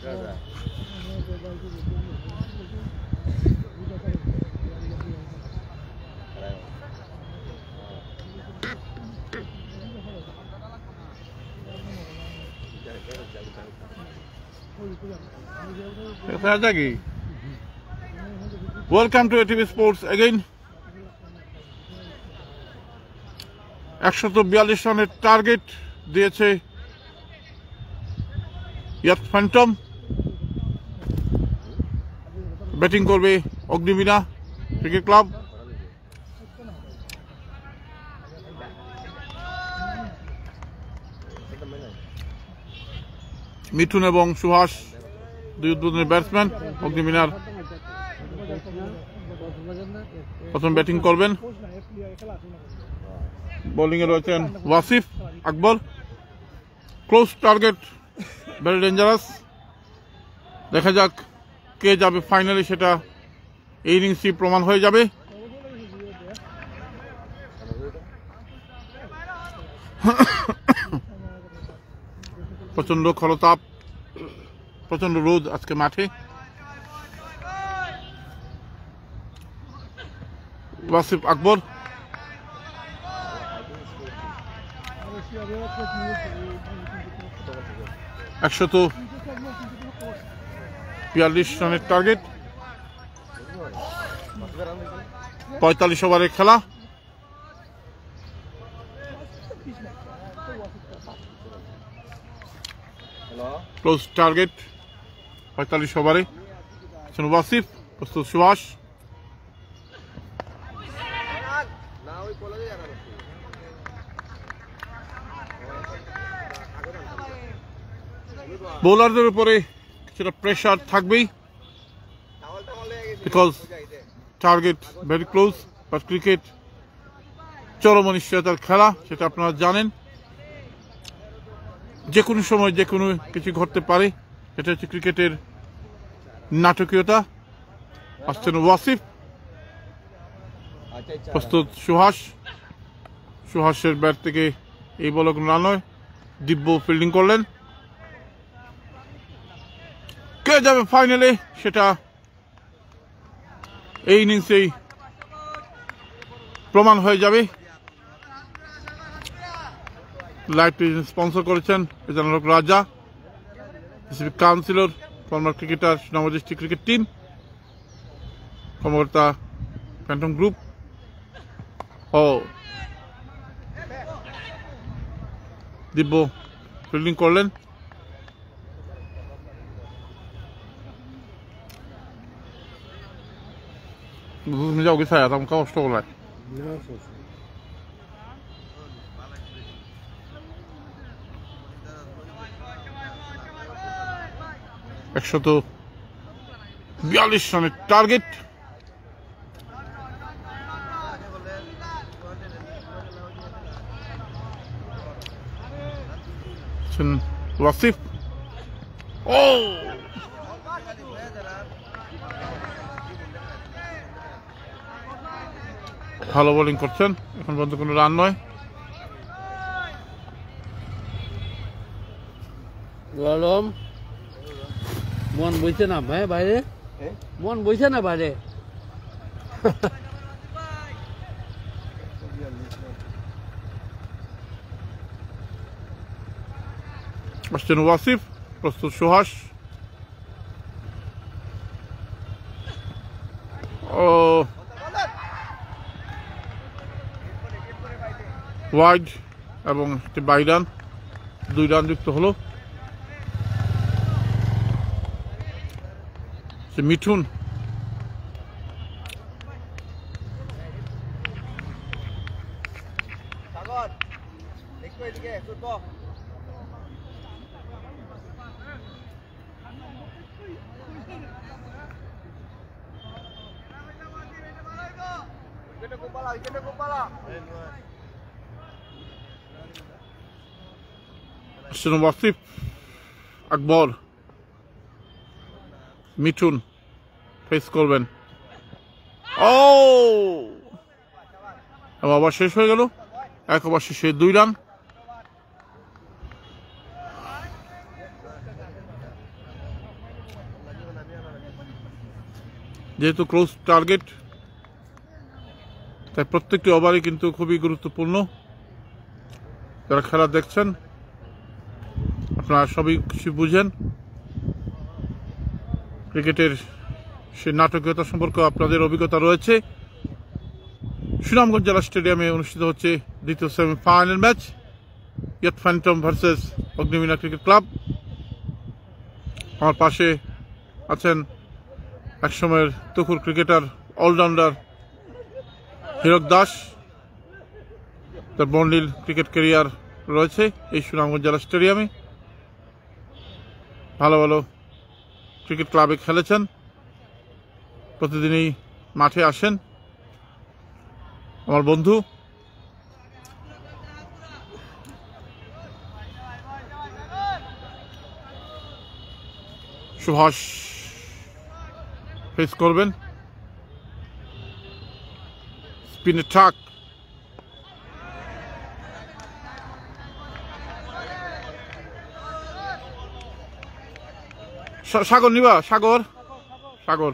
Welcome to ATV Sports again. 142 রানের target দিয়েছে ইয়াত ফ্যান্টম। ব্যাটিং করবে অগ্নিবীণা ক্রিকেট ক্লাব। মিঠুন এবং সুহাস দুই উদ্বোধনের ব্যাটসম্যান। অগ্নিবীণার প্রথম ব্যাটিং করবেন। বোলিং এ রয়েছেন Wasif Akbar. Close target, very dangerous. দেখা যাক কে যাবে ফাইনালি, সেটা এই ইনিংসই প্রমাণ হয়ে যাবে। প্রচন্ড খরতাপ, প্রচন্ড রোদ আজকে মাঠে। ওয়াসিফ আকবর 142 রানের টার্গেট। 45 ওভারের খেলা। ক্লোজ টার্গেট 45 ওভারে। ওয়াসিফ, প্রস্তুত সুহাস। বোলারদের উপরে কিছুটা প্রেশার থাকবেই, because target very close. But cricket চরম অনিশ্চয়তার খেলা, সেটা আপনারা জানেন। যে কোনো সময় যে কোনো কিছু ঘটতে পারে, এটা হচ্ছে ক্রিকেটের নাটকীয়তা। আসছেন ওয়াসিফ, প্রস্তুত সুহাস। সুহাসের ব্যাট থেকে এই বল কোনো রান নয়। দিব্য ফিল্ডিং করলেন। কে যাবে ফাইনালে, সেটা এই ইনিংসেই প্রমাণ হয়ে যাবে। লাইভ স্পন্সর করেছেন পরিচালক রাজা, councillor, former cricketer, Sunamganj district cricket team, কর্মকর্তা ফ্যান্টম গ্রুপ। দিব্য ফিল্ডিং করলেন। যাওগে ছায়া তখন কষ্ট করে 142 রানের টার্গেট। ওয়াসিফ, ভালো বোলিং করছেন। এখন পর্যন্ত কোনো রান নয়। মন বইছে না ভাই বাইরে, মন বইছে না বাইরে। আসছেন ওয়াসিফ, প্রস্তুত সুহাস। ওয়াইড এবং একটি বাই রান, 2 রান যুক্ত হলো। মিঠুন ওয়াসিফ আকবর, মিঠুন ফেস করবেন। ওভার শেষ হয়ে গেল। 1 ওভার শেষে 2 রান। যেহেতু ক্লোজ টার্গেট, তাই প্রত্যেকটি ওভারই কিন্তু খুবই গুরুত্বপূর্ণ। যারা খেলা দেখছেন আপনারা সবই কিছু বুঝেন। ক্রিকেটের সে নাটকীয়তা সম্পর্কে আপনাদের অভিজ্ঞতা রয়েছে। সুনামগঞ্জ জেলা স্টেডিয়ামে অনুষ্ঠিত হচ্ছে দ্বিতীয় semifinal match, yacht phantom versus Agnibina cricket club. আমার পাশে আছেন একসময়ের তুখুর ক্রিকেটার, অলরাউন্ডার হীরক দাস। তার বর্ণিল ক্রিকেট ক্যারিয়ার রয়েছে এই সুনামগঞ্জ জেলা স্টেডিয়ামে। ভালো ভালো ক্রিকেট ক্লাবে খেলেছেন, প্রতিদিনই মাঠে আসেন। আমার বন্ধু সুভাষ ফেস করবেন। স্পিন অ্যাটাক, সাগর নিবা, সাগর সাগর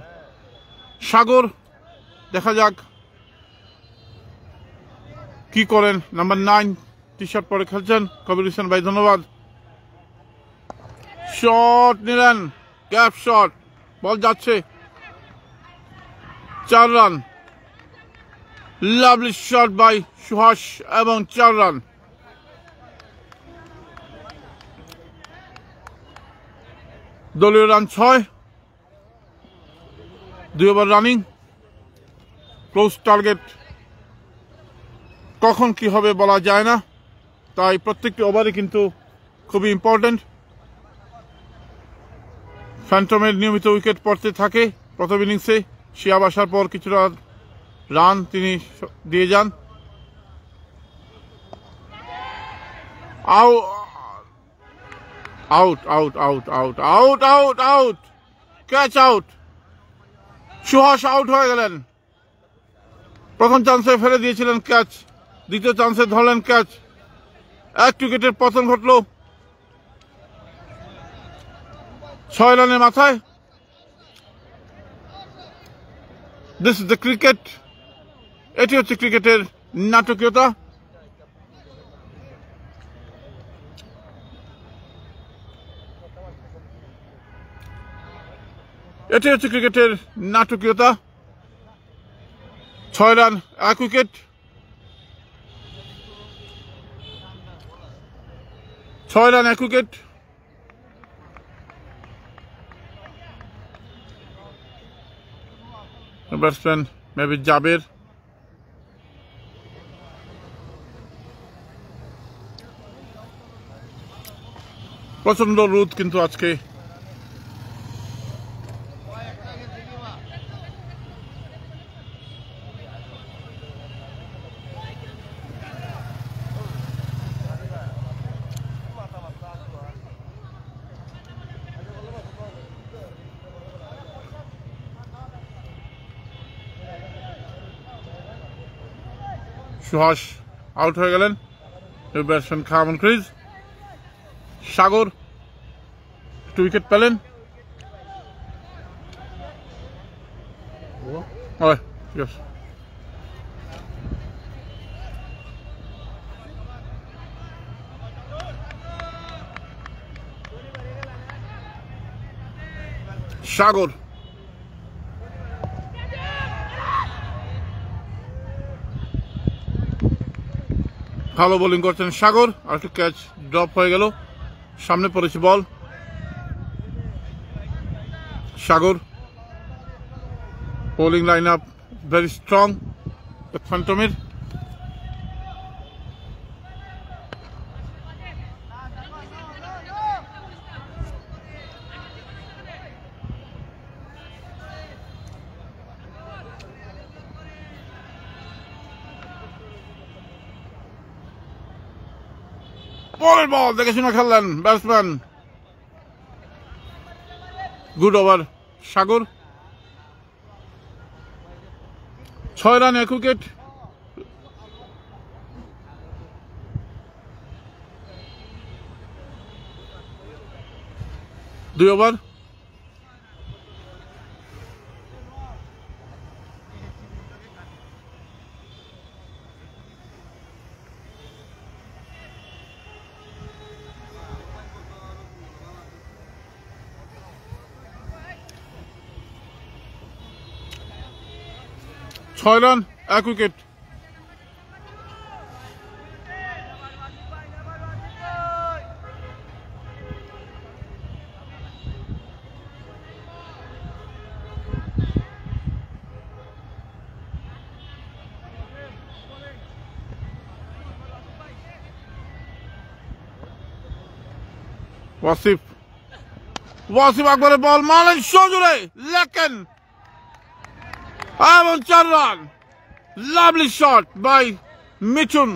সাগর দেখা যাক কি করেন। নাম্বার 9 টি শার্ট পরে খেলছেন কবির হোসেন ভাই, ধন্যবাদ। শট নিলেন, গ্যাপ শট, বল যাচ্ছে, 4 run. Lovely shot by Suhas এবং 4 রান। দলীয় run 6, 2 over running. Close target, কখন কি হবে বলা যায় না, তাই প্রত্যেকটি ওভারই কিন্তু খুবই ইম্পর্টেন্ট। ফ্যান্টমের নিয়মিত উইকেট পড়তে থাকে প্রথম ইনিংসে, শিয়াব আসার পর কিছুটা রান তিনি দিয়ে যান। Out out out out out out out, catch out. Suhas out হয়ে গেলেন। প্রথম চান্সে ফেলে দিয়েছিলেন ক্যাচ, দ্বিতীয় চান্সে ধরলেন ক্যাচ। 1 উইকেটের পতন ঘটল 6 রানের মাথায়। দিস ইজ দ্য ক্রিকেট, এটি হচ্ছে ক্রিকেটের নাটকীয়তা। এটি হচ্ছে ক্রিকেটের নাটকীয়তা। 6 run 1 wicket, 6 run 1 wicket. Batsman maybe Jaber. প্রচন্ড রোদ কিন্তু আজকে। সুহাস আউট হয়ে গেলেন। ব্যাটসম্যান খামন ক্রিজ। সাগর 2 উইকেট পেলেন। সাগর ভালো বোলিং করছেন সাগর। আর একটু ক্যাচ ড্রপ হয়ে গেল, সামনে পড়েছে ball. Sagar bowling line up very strong ফ্যান্টমের। পরের বল দেখে শুনে খেললেন batsman. Good over Sagar. 6 run 1 wicket. দুই ওভার। 6 run 1 wicket. ওয়াসিফ আকবরের বল মারলেন সজোরে, লেখেন এবং 4 run. Lovely shot by Mithun.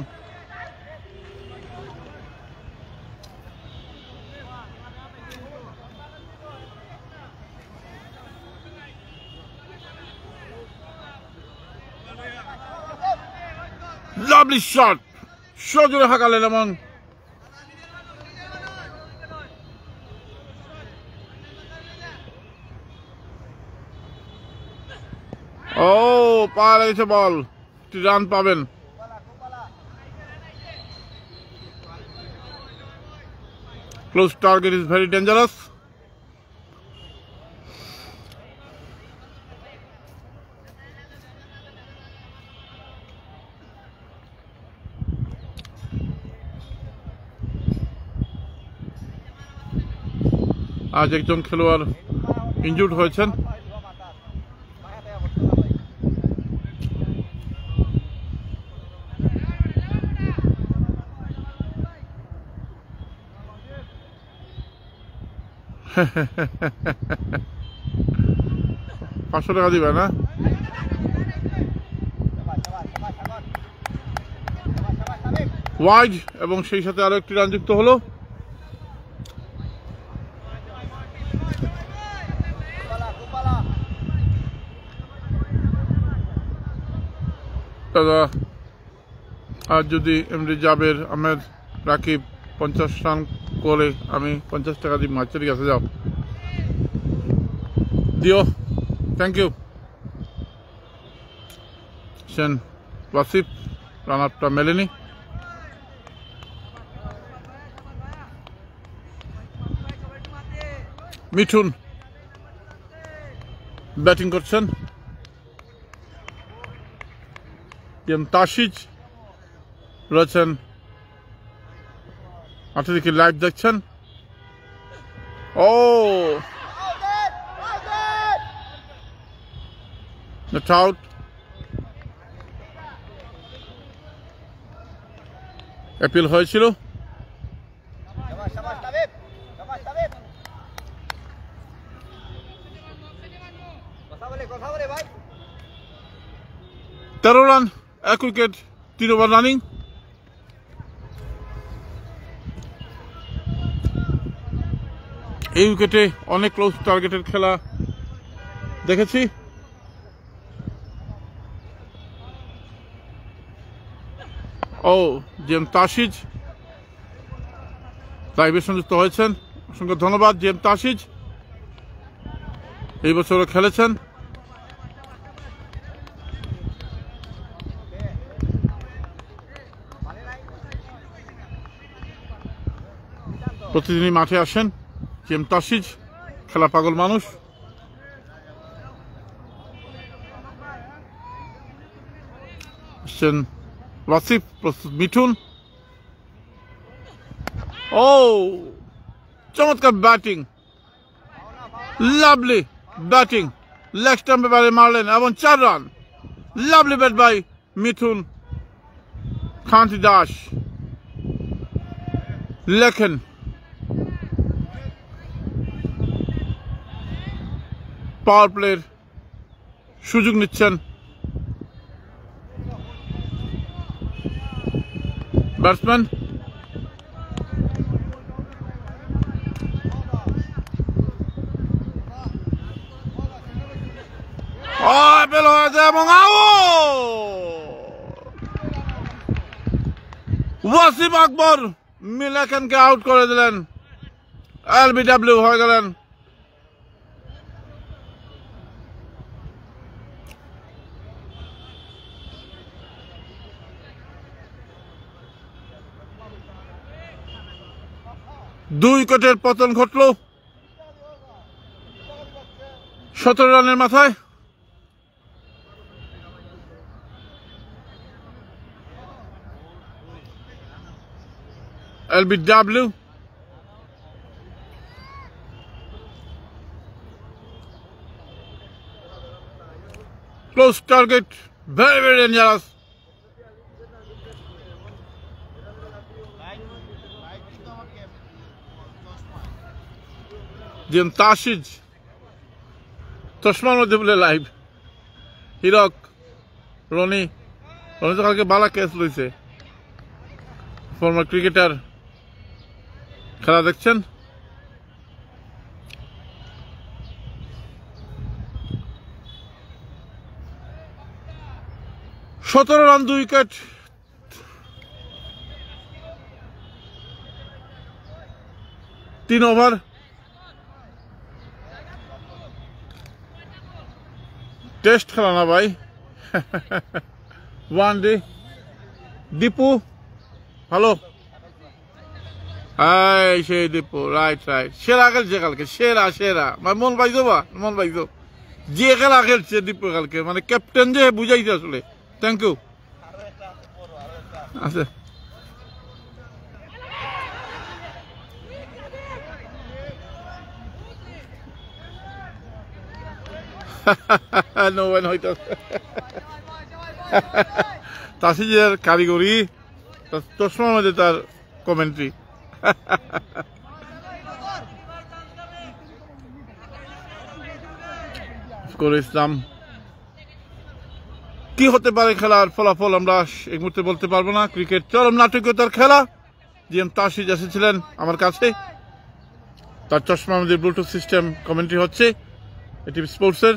Lovely shot, সজোরে হাঁকালেন এবং ও পার লেগেছে বল, 3 রান পাবেন। Close target is very dangerous. আজ একজন খেলোয়াড় ইনজুর্ড হয়েছেন। $500 দিবে না? ওয়াইড এবং সেই সাথে আরো একটি রান যুক্ত হলো। আর যদি এমডি জাবের আহমেদ রাকিব 50 রান করে আমি $50 দিই। মাছের কাছে যাও, দিও, thank you. Sen Wasif run আপটা মেলেনি। মিঠুন ব্যাটিং করছেন। তাসিজ রয়েছেন, আপনাদেরকে লাইভ দেখছেন। ও আউট। অ্যাপিল হয়েছিল। তেরো রান 1 উইকেট, 3 ওভার রানিং। এই উইকেটে অনেক ক্লোজ টার্গেটের খেলা দেখেছি। ও জেম তাসিজ লাইভে সংযুক্ত হয়েছেন, অসংখ্য ধন্যবাদ। জেম তাসিজ এই বছরও খেলেছেন। প্রতিদিনই মাঠে আসেন জেম তাসিজ, খেলা পাগল মানুষ। ওয়াসিফ, প্রস্তুত মিঠুন। ও চমৎকার ব্যাটিং, লাভলি ব্যাটিং, লেগ স্টাম্পে বারে মারলেন এবং 4 run. Lovely bat by Mithun. Khanti Das লেখেন পাওয়ার প্লের সুযোগ নিচ্ছেন ব্যাটসম্যান। অ্যাপেল হয়েছে এবং ওয়াসিফ আকবর মিলাখানকে আউট করে দিলেন। এলবিডব্লিউ হয়ে গেলেন। দুই উইকেটের পতন ঘটল 17 রানের মাথায়। LBW. Close target, very, very dangerous. Jim Tashij, চশমার মধ্যে বলে লাইভ হিরক রনি তো কালকে বালা ক্যাচ লইছে ফর্মার ক্রিকেটার খেলা দেখছেন সতেরো রান 2 উইকেট তিন ওভার টেস্ট খেলা না ভাই ওয়ান ডে দীপু ভালো সেই দীপু রাইট রাইট সেরা খেলছে কালকে সেরা সেরা মন পাইছো বা মন পাইছো যে খেলা খেলছে দীপু কালকে মানে ক্যাপ্টেন যে বুঝাইছে আসলে থ্যাংক ইউ আচ্ছা নৌবেন হয়তো তাসিজের কারিগরি চশমার মধ্যে তার কমেন্ট্রি ইসলাম কি হতে পারে খেলার ফলাফল আমরা এই মুহূর্তে বলতে পারবো না ক্রিকেট চরম নাটকীয়তার খেলা জিএম তাসিজ এসেছিলেন আমার কাছে তার চশমার মধ্যে ব্লুটুথ সিস্টেম কমেন্ট্রি হচ্ছে এটি স্পোর্টসের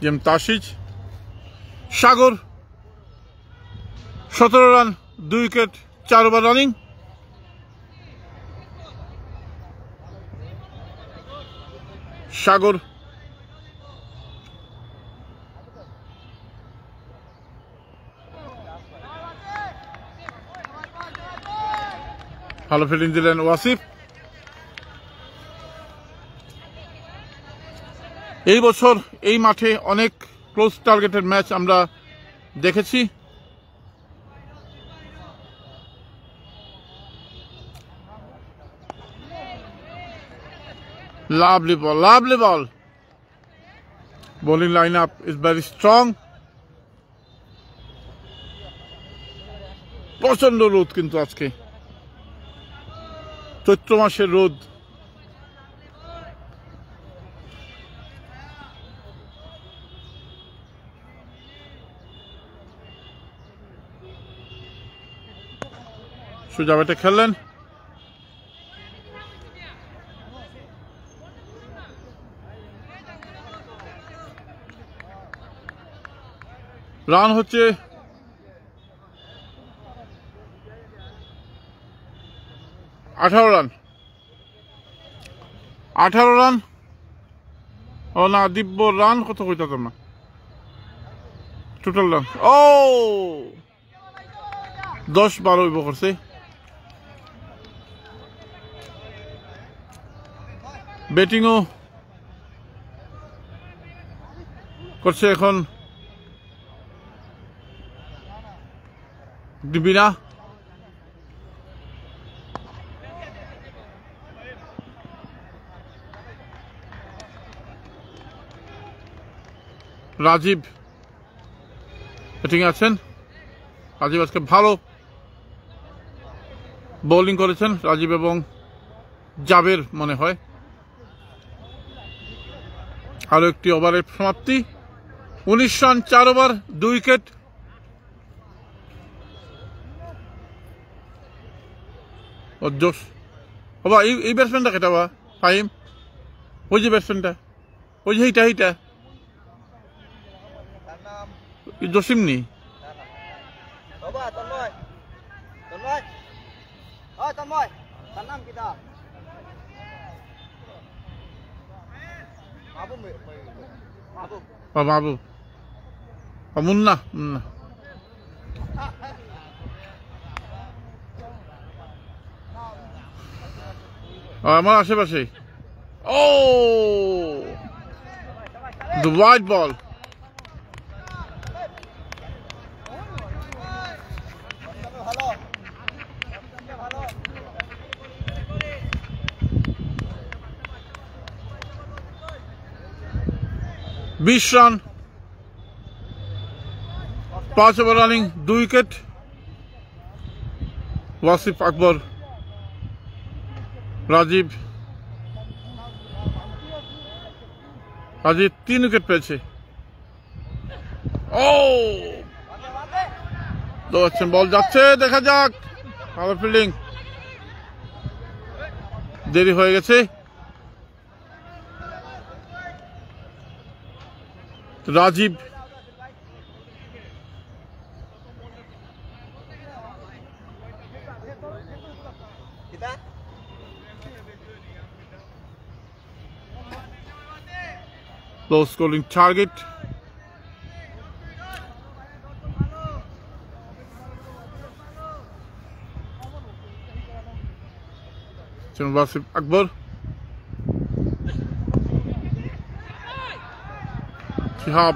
জিএম তাসিজ সাগর 17 রান 2 উইকেট 4 ওভার রানিং সাগর ভালো ফিল্ডিং দিলেন ওয়াসিফ এই বছর এই মাঠে অনেক ক্লোজ টার্গেটেড ম্যাচ আমরা দেখেছি lovely ball bowling line up is very strong প্রচন্ড রোদ কিন্তু আজকে চৈত্র মাসের রোদ সোজা ব্যাটে খেললেন রান হচ্ছে 18 রান 18 রান ও না দিব্য রান কত কইতাম না টোটাল রান ও 10-12 হইব করছে ব্যাটিংও করছে এখন দিবিনা রাজীব ব্যাটিং আছেন রাজীব আজকে ভালো বোলিং করেছেন রাজীব এবং জাবের মনে হয় আরো একটি ওভারের সমাপ্তি 19 রান 4 ওভার 2 উইকেট জোশ বাবা এই ব্যাটসম্যানটা কেটা বা ফাহিম ওই যে ব্যাটসম্যানটা ওই যে এইটা জসিম নি বাবু মুন্না আমার আশেপাশে ও The wide ball. Bish run. 5 over running, 2 wicket. Wasif Akbar, Rajiv 3 wicket পেয়েছে। ও দৌড়াচ্ছেন, বল যাচ্ছে, দেখা যাক। ভালো ফিল্ডিং, দেরি হয়ে গেছে। Rajib low scoring target. Wasif Akbar, Shihab,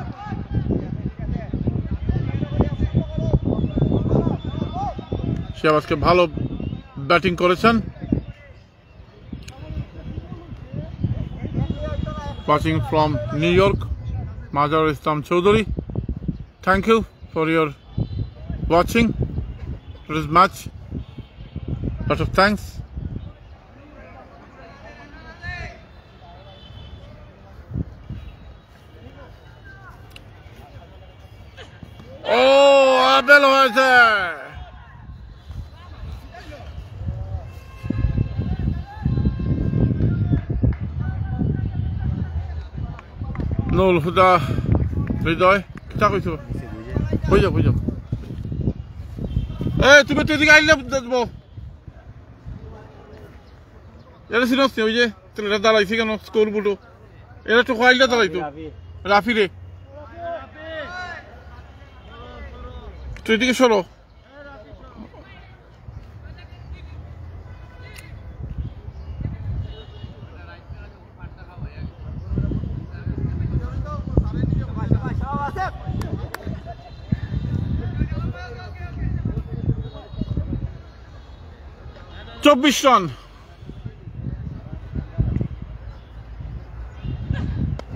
আজকে ভালো ব্যাটিং করেছেন। Watching from New York, Mazhar Islam Chaudhary. Thank you for your watching this match. Lot of thanks. Oh, Abel হয়েছে। নুল হুদা হৃদয় কিতা কইছো? হয়ে যাও, হয়ে যাও। তুমি তো এদিকে আইলে দেবো। এটা সিনস ওই যে ছেলেটা দাঁড়াইছে কেন স্কোর বুটো? এটা তো খাইলে দাঁড়াইতো রাফি রে। তুই এদিকে সরো। চব্বিশ রান।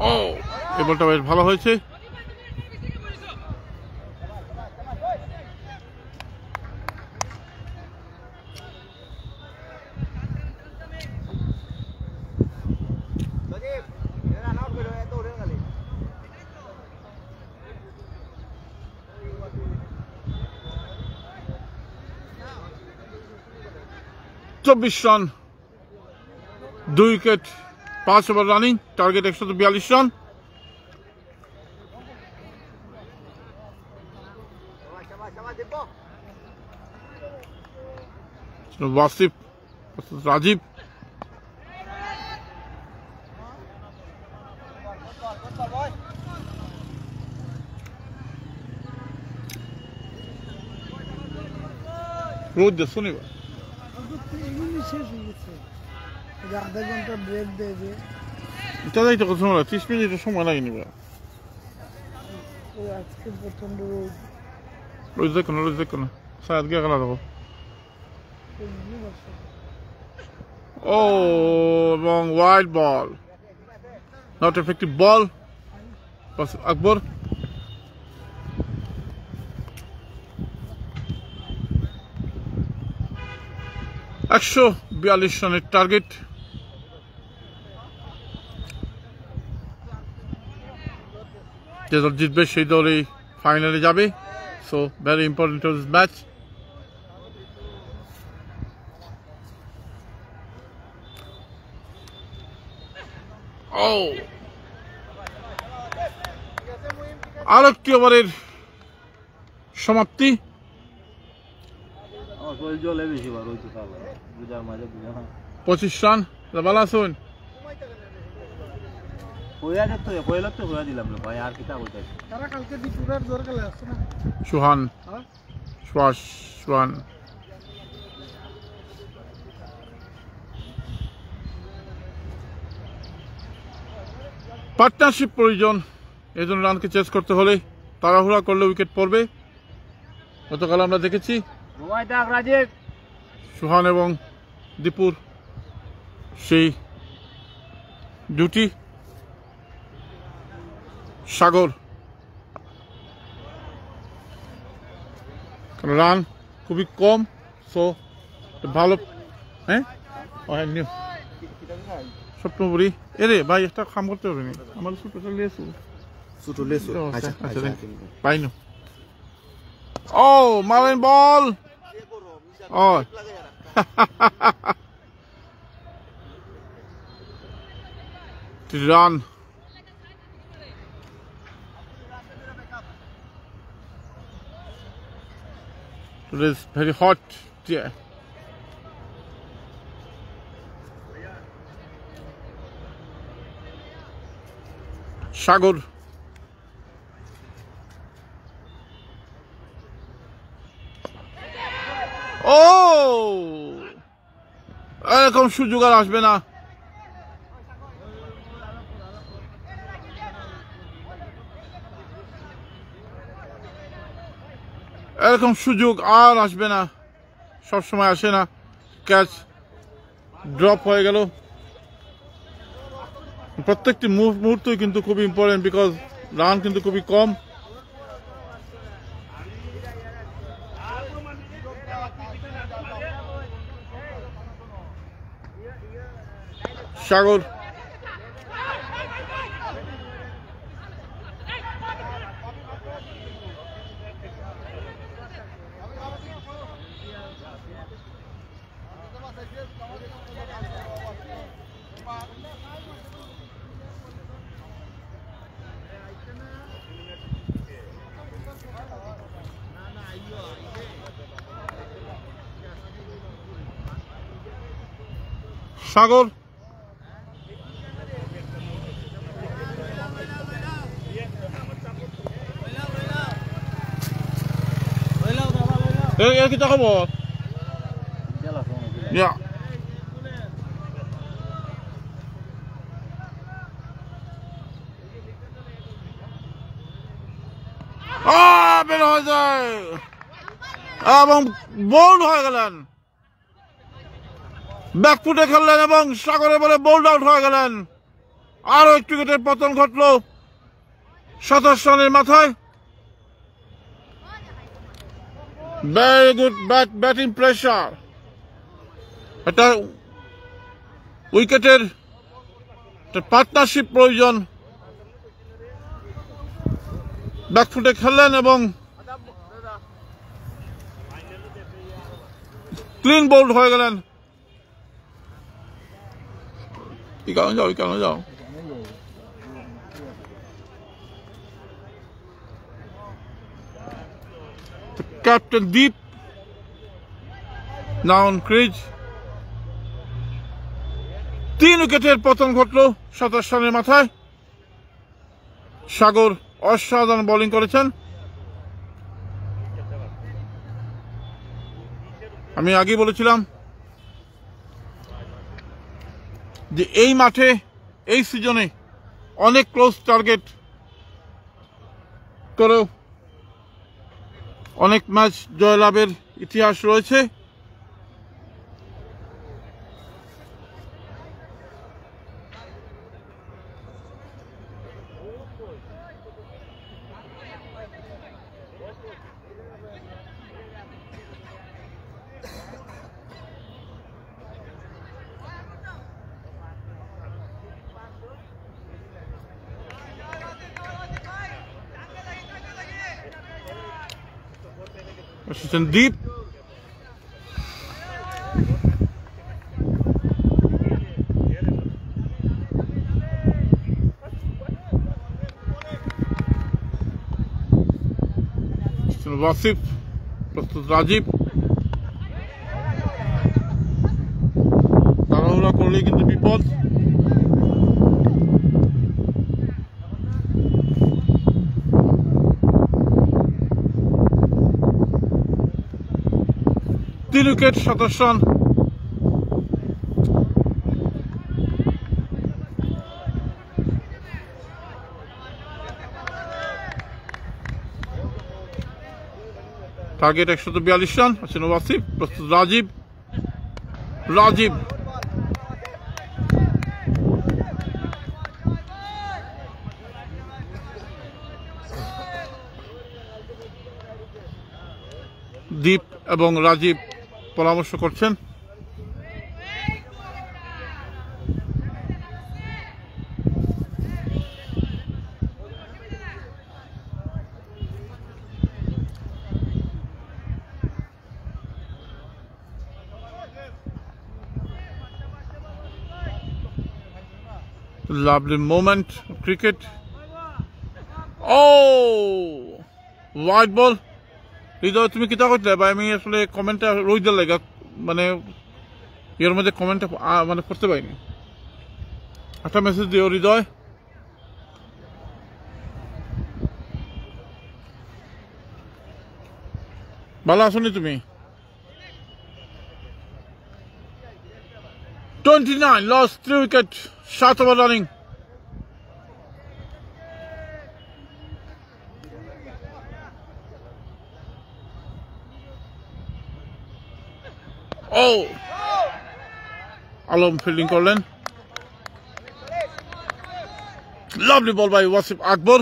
ও এই বলটা বেশ ভালো হয়েছে। চব্বিশ run, 2 wicket, 5 over running, target 142 run. Wasif, Rajib, রোজ দে শনিবার আধা ঘন্টা ব্রেক দেবে। এটাই তো কথা, 30 মিনিটের সময় লাগে নিবে। আজকে প্রচন্ড রোদ। রোজ দেখো না সাত গিয়ে গেল দেখো। ও এবং ওয়াইড বল, নট এফেক্টিভ বল। আকবর $142 রানের টার্গেট। যে দল জিতবে সেই দলই ফাইনালে যাবে। So very important to this match. ও আর একটি ওভারের সমাপ্তি। 25 রান। ভালো আছেন? সুহান, সুহান পার্টনারশিপ প্রয়োজন। এই জন্য রানকে চেস করতে হলে তাড়াহুড়া করলে উইকেট পড়বে। গতকাল আমরা দেখেছি সুহান এবং দীপুর সেই ডিউটি। সাগর রান খুবই কম, সো ভালো। হ্যাঁ সপ্তমপুরি এরে ভাই একটা কাম করতে হবে না, আমার পাইনো। ও মারেন বল, ও run. It is very hot. Yeah. Sagar ও এরকম সুযোগ আর আসবে না। এরকম সুযোগ আর আসবে না, সবসময় আসে না। ক্যাচ ড্রপ হয়ে গেল। প্রত্যেকটি মুহূর্তই কিন্তু খুবই ইম্পর্টেন্ট, বিকজ রান কিন্তু খুবই কম। সাগর সাগর এর কি খবর? বের হয়ে যায় এবং বোল্ড হয়ে গেলেন, ব্যাকফুটে খেললেন এবং সাগরে বলে বোল্ড আউট হয়ে গেলেন। আরো একটু উইকেটের পতন ঘটল 27 রানের মাথায়। Very good batting pressure. এটা উইকেটের পার্টনারশিপ প্রয়োজন। ব্যাকফুটে খেললেন এবং ক্লিন বোল্ড হয়ে গেলেন। যাও captain Deep now on crease. 3 উইকেটের পতন ঘটল 27 রানের মাথায়। সাগর অসাধারণ বোলিং করেছেন। আমি আগেই বলেছিলাম যে এই মাঠে এই সিজনে অনেক ক্লোজ টার্গেট করেও অনেক ম্যাচ জয়লাভের ইতিহাস রয়েছে। Deep. ওয়াসিফ প্রস্তুত রাজীব। তাড়াহুড়া করলে কিন্তু বিপদ। তিন উইকেট 27 রান। Target 142 run. আছেন ওয়াসিফ, প্রস্তুত রাজীব। রাজীব দীপ এবং রাজীব পরামর্শ করছেন। Lovely moment of cricket. Oh, white ball. হৃদয় তুমি কিতা করতে ভাই? আমি আসলে কমেন্টটা রইদের লাগা মানে এর মধ্যে কমেন্টটা মানে করতে পারিনি। একটা মেসেজ দিও হৃদয়। ভালো আসনি তুমি? 29 lost 3 wicket, 7 over running. Oh, Alam fielding করলেন। Lovely ball by Wasif Akbar.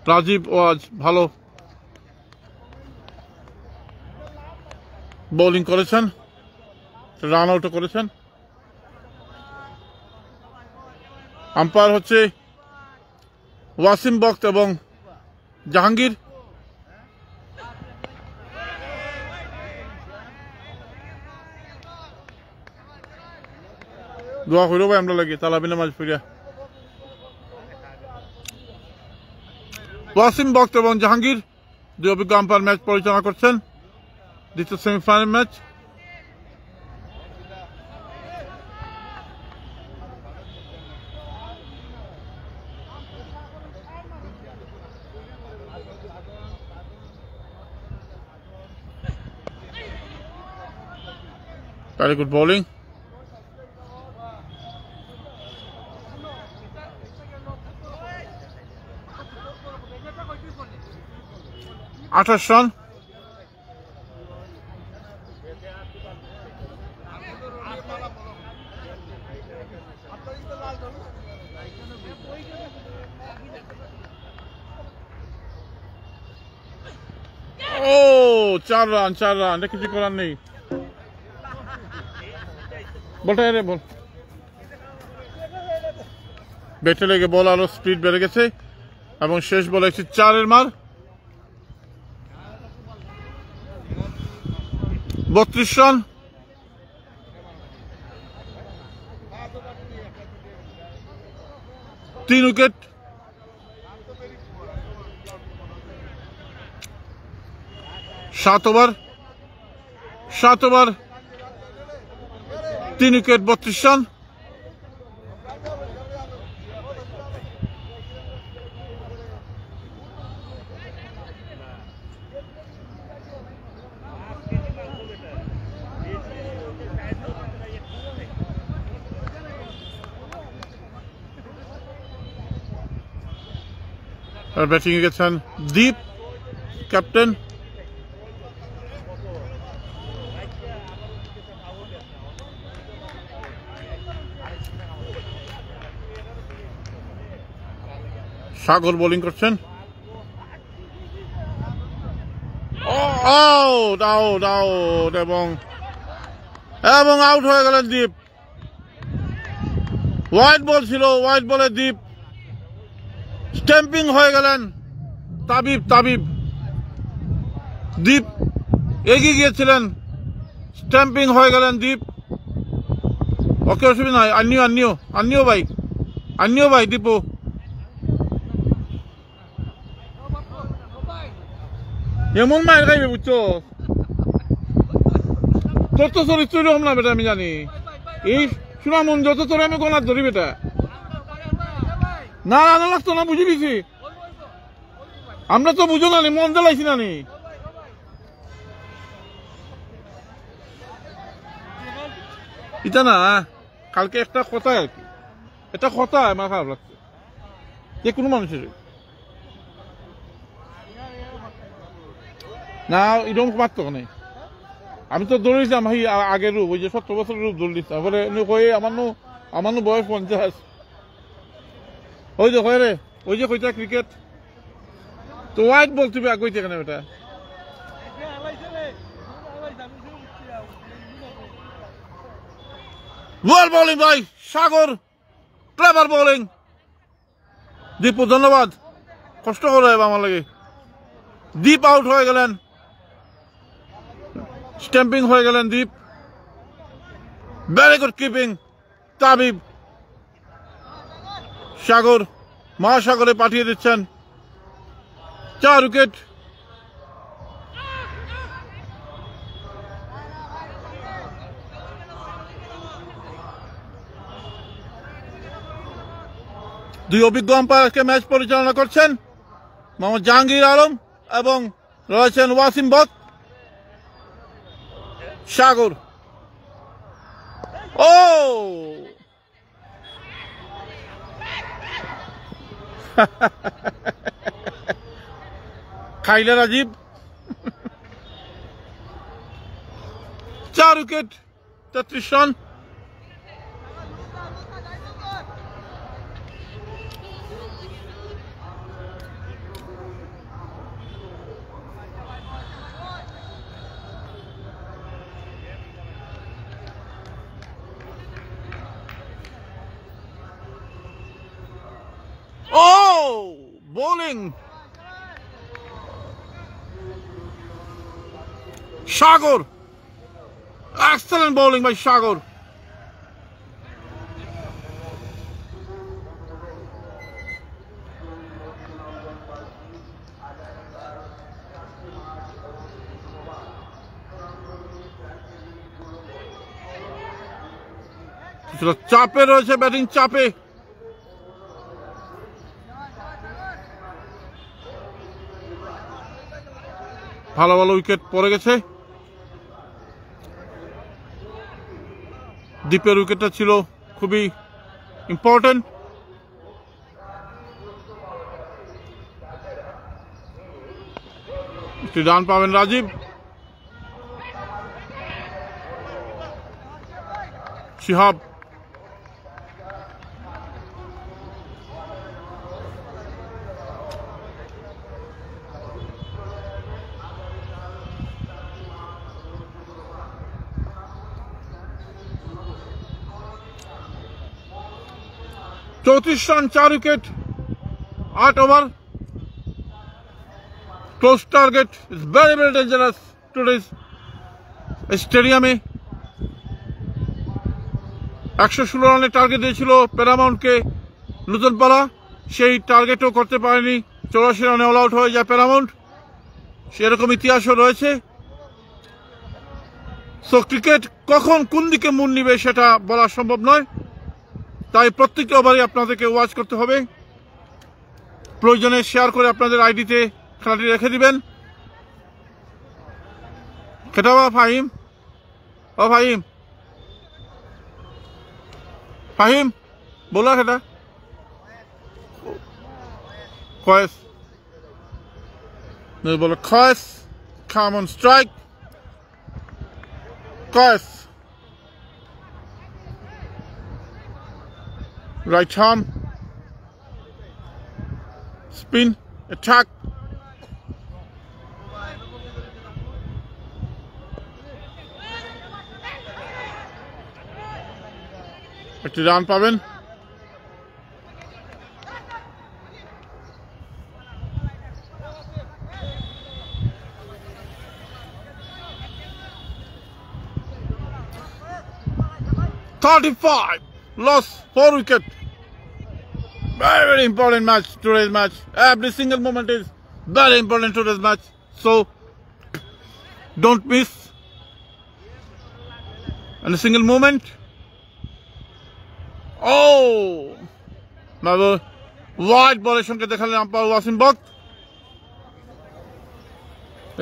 Rajib ওয়াজ ভালো বোলিং করেছেন, রান আউট করেছেন। আম্পায়ার হচ্ছে ওয়াসিম বক্ত এবং জাহাঙ্গীর। দোয়া করিও ভাই আমরা লাগি তালাবিনা মাঝ ফিরিয়া। ওয়াসিম বক্ত এবং জাহাঙ্গীর দুই অভিজ্ঞ আম্পায়ার ম্যাচ পরিচালনা করছেন, দ্বিতীয় semifinal match. Very good bowling. আঠাশ রান। ও 4 রান, 4 রান, কিছু করার নেই। বলটা রে বল, ব্যাটে লেগে বল আরো স্পিড বেড়ে গেছে এবং শেষ বলে একটি 4-এর মার। 32 রান। তিন উইকেট। সাত ওভার 3 উইকেট, 32 রান। আর ব্যাটিং এ গেছেন দীপ, ক্যাপ্টেন। সাগর বোলিং করছেন। আউট আউট আউট এবং আউট হয়ে গেলেন দীপ। হোয়াইট বল ছিল, হোয়াইট বলে দীপ স্ট্যাম্পিং হয়ে গেলেন। তাবিব দীপ এগিয়ে গিয়েছিলেন, স্ট্যাম্পিং হয়ে গেলেন দীপ। ওকে, অসুবিধা নাই। আনিও ভাই দীপু। এমন মায়ের খাইবে বুঝছো, তোর তো চরিত্র এরকম না বেটা, আমি জানি। এই শোনা মন যত তোর আমি গলার ধরি বেটা। না রানা লাগতো না, বুঝে দিছি আমরা তো, বুঝো না মন জ্বালাইছি না নি। এটা না কালকে একটা কথা আর কি, এটা কথা আমার খারাপ লাগছে যে কোনো মানুষের না এরকম মারতো না আমি তো দৌড়েছিলাম ভাই আগের রূপ ওই যে 17 বছরের রূপ দৌড় দিতাম বলে কয়ে আমার বয়স 50 ওই যে কয়ে রে ওই যে কইতা ক্রিকেট তো ওয়াইড বল তুমি কইতে কেন এটা ওয়াল বোলিং ভাই সাগর ক্লেভার বোলিং দীপু ধন্যবাদ কষ্ট করে আমার লাগে দীপ আউট হয়ে গেলেন স্ট্যাম্পিং হয়ে গেলেন দীপ ভেরি গুড কিপিং তাবিব সাগর মহাসাগরে পাঠিয়ে দিচ্ছেন 4 উইকেট দুই অভিজ্ঞ আম্পায়ারকে ম্যাচ পরিচালনা করছেন মোহাম্মদ জাহাঙ্গীর আলম এবং রয়েছেন ওয়াসিম বক সাগর ও খাইলে Rajib 4 wicket 33 run Oh, bowling. Sagar. Excellent bowling by Sagar. চাপে রয়েছে ব্যাটিং চাপে ভালো ভালো উইকেট পড়ে গেছে দীপের উইকেটটা ছিল খুবই ইম্পর্টেন্ট একটি রান পাবেন রাজীব শিহাব चौतीस run 4 wicket 8 over close target is very dangerous today's स्टेडियमे 116 রানের টার্গেট দিয়েছিল প্যারামাউন্টকে নতুনপাড়া সেই টার্গেটও করতে পারেনি 84 রানে অল আউট হয়ে যায় প্যারামাউন্ট সেরকম ইতিহাসও রয়েছে সো ক্রিকেট কখন কোন দিকে মন নিবে সেটা বলা সম্ভব নয় তাই প্রত্যেকটি ওভারে আপনাদেরকে ওয়াচ করতে হবে প্রয়োজনে শেয়ার করে আপনাদের আইডিতে খেলাটি রেখে দিবেন খেটাবা ফাহিম ও ফাহিম ফাহিম बोला খেটা কয়েস नहीं बोला कॉयस come on strike कॉयस right arm spin attack একটি রান পাবেন $35 lost 4 wicket very important match today's match every single moment is very important today's match so don't miss any single moment oh now wide ball সঙ্গে দেখালেন umpire Wasim বক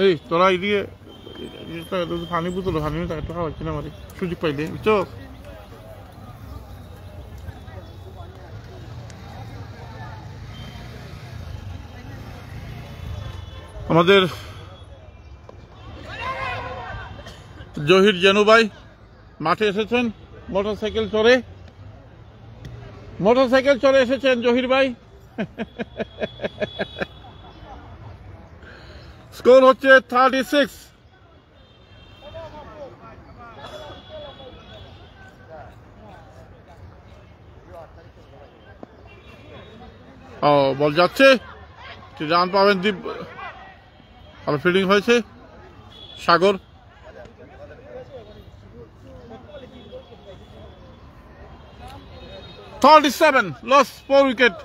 এই তোরা এদিকে পানি বোতল পানি টাকা খাওয়াচ্ছি না আমার সুযোগ পাইলে বুঝছো আমাদের জহির জেনুভাই মাঠে এসেছেন মোটরসাইকেল চড়ে এসেছেন জহির ভাই। স্কোর হচ্ছে 36। বল যাচ্ছে, রান পাবেন দীপ। ভালো ফিল্ডিং হয়েছে সাগর। Loss 4 wicket.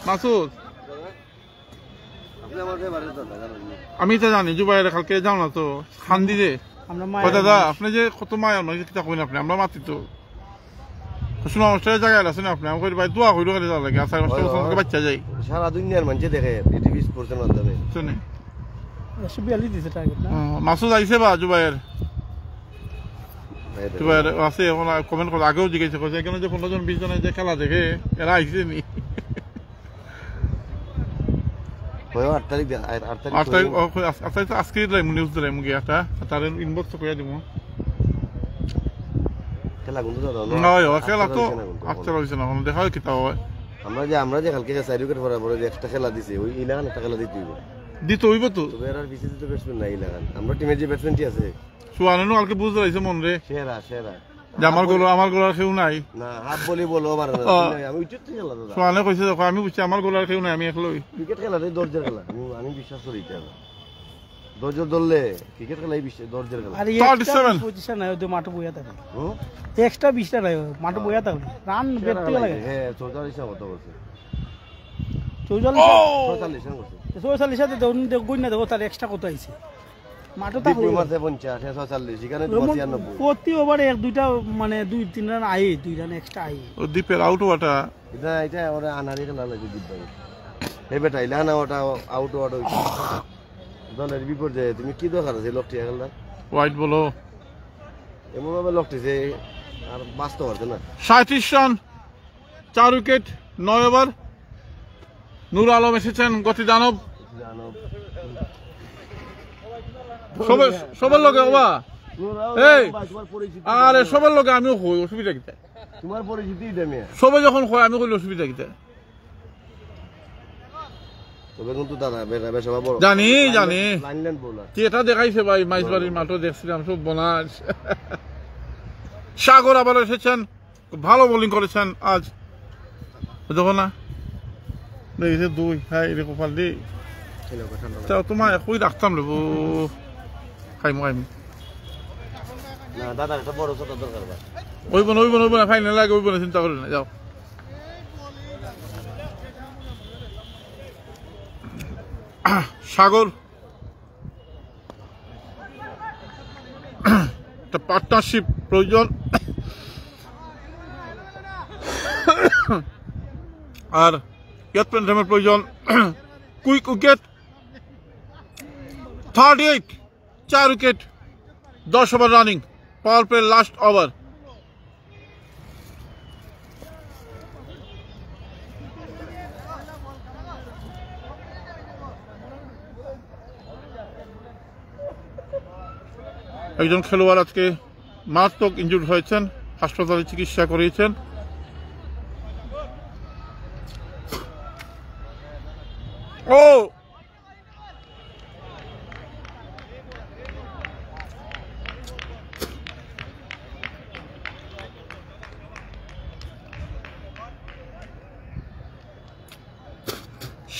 মাসুদ আমি তো জানি জুবাইরে কালকে যাও না তো খান্দি যে দাদা আপনি যে কত মায়ার মানে কিতা কইন আপনি আমরা মাতি তো শুনো অবস্থায় জায়গায় আছেন আপনি আমি ভাই দোয়া কইরো করে যাওয়া লাগে আসার বছর বাচ্চা যাই সারা দুনিয়ার মানুষ দেখে পৃথিবী স্পোর্টসের মাধ্যমে শুনে 142 দিছে টার্গেট না। মাসুদ আইছে বা জুবাইর জুবাইর আছে ওনা কমেন্ট করে আগেও জিজ্ঞাসা করছে এখানে যে 15 জন 20 জনের যে খেলা দেখে এরা আইছে নি 8 তারিখ আজকে নিউজ দিলাম গিয়ে একটা তার ইনবক্স করে দিব খেলা গুলো দাও নয় খেলা তো আচ্ছা রইছে না দেখা হয় কি তাও আমরা যে কালকে 4 উইকেট পরে পরে যে একটা খেলা দিছি ওই ইলাকান একটা খেলা দিতে হইব তো তবে আর বিসি তো ব্যাটসম্যান নাই ইলাকান আমরা টিমের যে ব্যাটসম্যানটি আছে সুয়ানো কালকে বুঝতে পারছে মন রে সেরা যে আমার গোলার কেউ নাই না হাফ বলি বলো মার না আমি উইকেট খেলা দাদা সুয়ানো কইছে দেখো আমি বুঝছি আমার গোলার কেউ নাই আমি একলাই ক্রিকেট খেলাতে দর্জের খেলা আমি বিশ্বাস করি এটা দর্জ ধরলে ক্রিকেট খেলাই দর্জের খেলা আর একটা পজিশন নাই ওই মাঠে বইয়া থাকে এক্সট্রা 20টা নাই মাঠে বইয়া থাকে রান বেরতে লাগে হ্যাঁ 44 না কত বলছে 44 সাথে গুণ না দেখো তার এক্সট্রা কত আইছে মাঠে তো মাঠে 50 46 এখানে 92 প্রতি ওভারে এক দুইটা মানে 2-3 রান আই 2 রান এক্সট্রা আই ও দীপের আউট ওটা এটা ওরে আনারি খেলা লাগে দীপ ভাই এই বেটা ইলানা ওটা আউট হইছে দলের বিপর্যয়ে তুমি কি দরকার আছে লোকটি খেলা হোয়াইট বলো এমন ভাবে লোকটি যে আর বাঁচতে পারছে না 37 রান 4 উইকেট 9 ওভার। নূর আলম এসেছেন গতি দানব সবার লগে বাবা এই আরে সবার লগে আমিও কই অসুবিধা কি তোমার পরিচিতি দেমে সবাই যখন কয় আমি কইলে অসুবিধা কি তবে কিন্তু দাদা বেটা বেশ বড় জানি লাইনল্যান্ড বোলার কি এটা দেখাইছে ভাই মাইজবাড়ির মাঠও দেখছিলাম সব বোনাস। সাগর আবার এসেছেন ভালো বোলিং করেছেন আজ দেখো না দেখেছে 2 হ্যাঁ রে কপাল দি তোমার কই রাখতাম রে খাইমু না দাদা একটা বড় ছোট দরকার ভাই ওইব না ফাইনাল লাগে ওইব না চিন্তা করেন না যাও সাগর একটা পার্টনারশিপ প্রয়োজন আর ক্যাপ্টেনের প্রয়োজন। Quick wicket 38 4 wicket 10 over running power play last over. একজন খেলোয়াড় আজকে মারাত্মক ইনজুর্ড হয়েছেন, হাসপাতালে চিকিৎসা করিয়েছেন। ও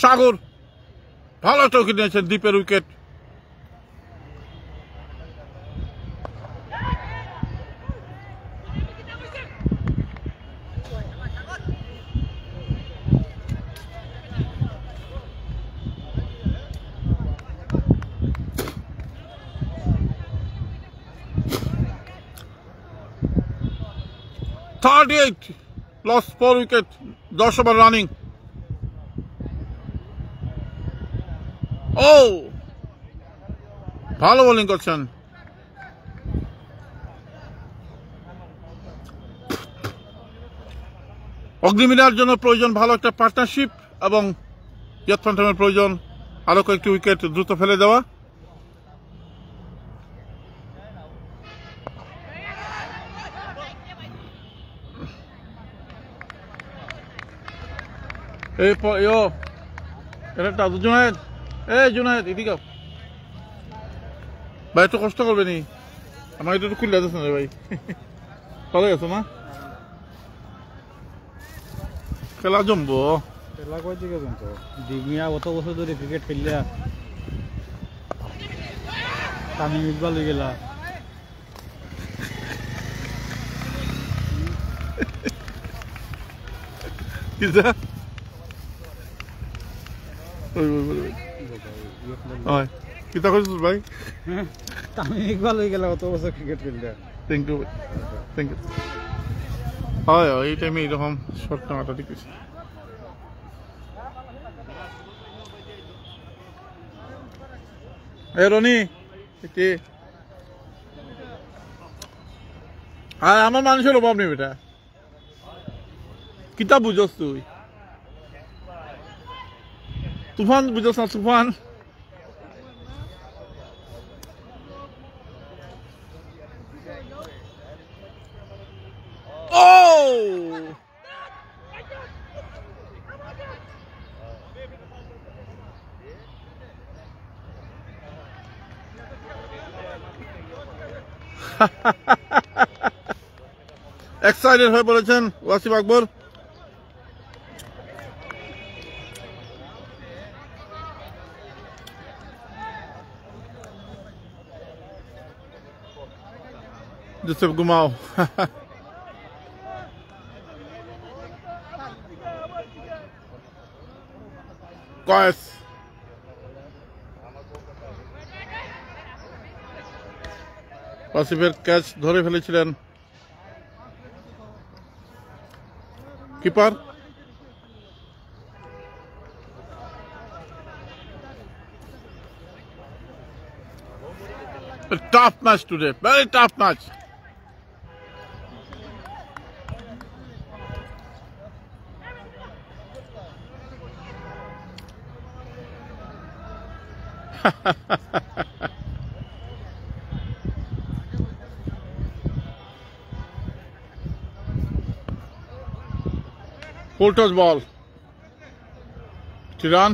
সাগর ভালো একটা উইকেট নিয়েছেন, দ্বীপের wicket. Loss 4 wicket 10 over running. ও ভালো বোলিং করছেন। অগ্নিমিনার জন্য প্রয়োজন ভালো একটা পার্টনারশিপ এবং ইয়ৎফান্টমের প্রয়োজন আরো কয়েকটি উইকেট দ্রুত ফেলে দেওয়া। জুনায়েদ, জুনায়েদ এদিকে ভাই, একটু কষ্ট করবে নি, আমার একটু খুলে যাচ্ছে না ভাই। ভালো গেছো না, খেলা জমবো। খেলা কই দিকে জমতো, দিমিয়া অত বছর ধরে ক্রিকেট খেললা, তামিম ইকবাল হয়ে গেলা। কিসা কিতা করছিস ভাই? তামিম ইকবাল হয়ে গেলা অত বছর ক্রিকেট খেললা। Thank you, thank you. হয় এই টাইমে এইরকম শর্ট নেওয়াটা ঠিক আছে। রনি আর আমার মানুষের অভাব নেই বেটা, কিতাব বুঝস তুই? তুফান বুঝস না? তুফান এক্সাইটেড হয়ে পড়েছেন ওয়াসিম আকবর। জোসেফ ঘুমাও। কয়েস ওয়াসিফের ক্যাচ ধরে ফেলেছিলেন keeper. A tough match today, very tough match. Full toss ball. Tiran.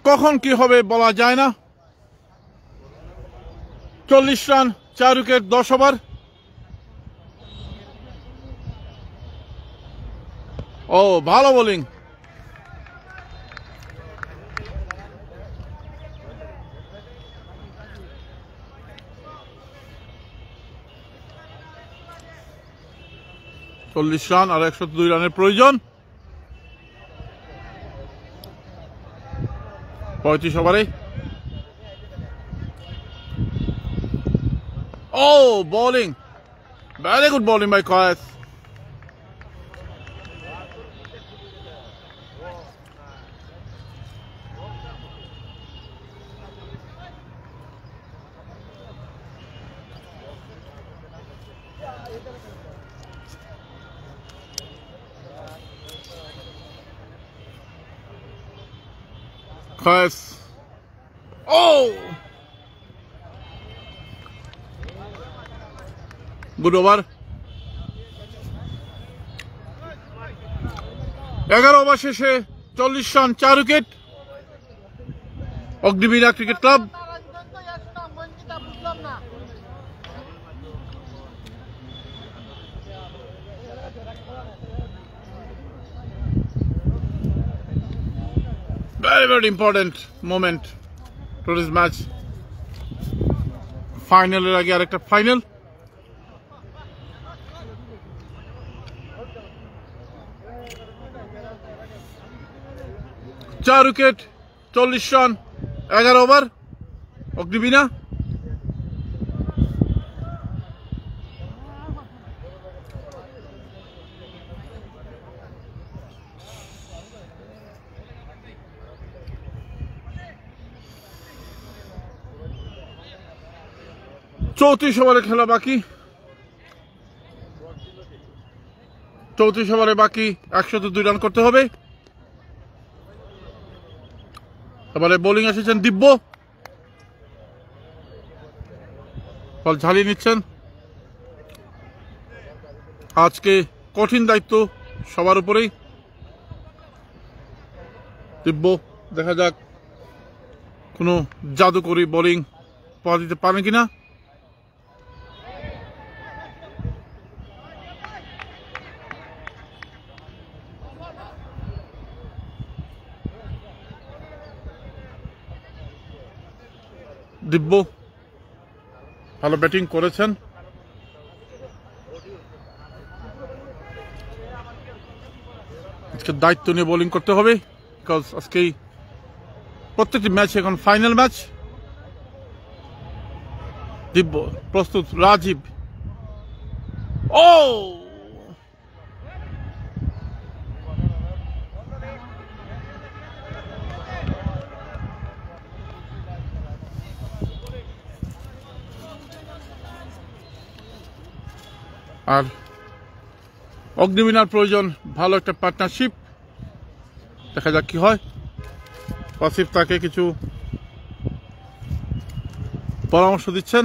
কখন কি হবে বলা যায় না। 40 রান, 4 উইকেট, 10 ওভার। ও ভালো বোলিং। চল্লিশ রান আর 102 রানের প্রয়োজন 35 ওভারে। Oh, bowling. Very good bowling by Koyas. Koyas. Oh! Good over. 11 over শেষে 40 run 4 wicket. Agnibina cricket club. Very, very important moment to this match. ফাইনালের আগে আরেকটা ফাইনাল। চার উইকেট 40 রান 11 ওভার অগ্নিবীণা। 34 ওভারে খেলা বাকি, 34 ওভারে বাকি, 102 রান করতে হবে। এবারে বোলিং এসেছেন দিব্য, বল ঝালিয়ে নিচ্ছেন। আজকে কঠিন দায়িত্ব সবার উপরেই। দিব্য, দেখা যাক কোনো জাদুকরী বোলিং পাওয়া দিতে পারে কিনা। দিব্য ভালো ব্যাটিং করেছেন। আজকে দায়িত্ব নিয়ে বোলিং করতে হবে, বিকজ আজকেই প্রত্যেকটি ম্যাচ এখন ফাইনাল ম্যাচ। দিব্য প্রস্তুত, রাজীব, ও আর অগ্নিবীণার প্রয়োজন, ভালো একটা পার্টনারশিপ। দেখা যাক কি হয়। ওয়াসিফ তাকে কিছু পরামর্শ দিচ্ছেন।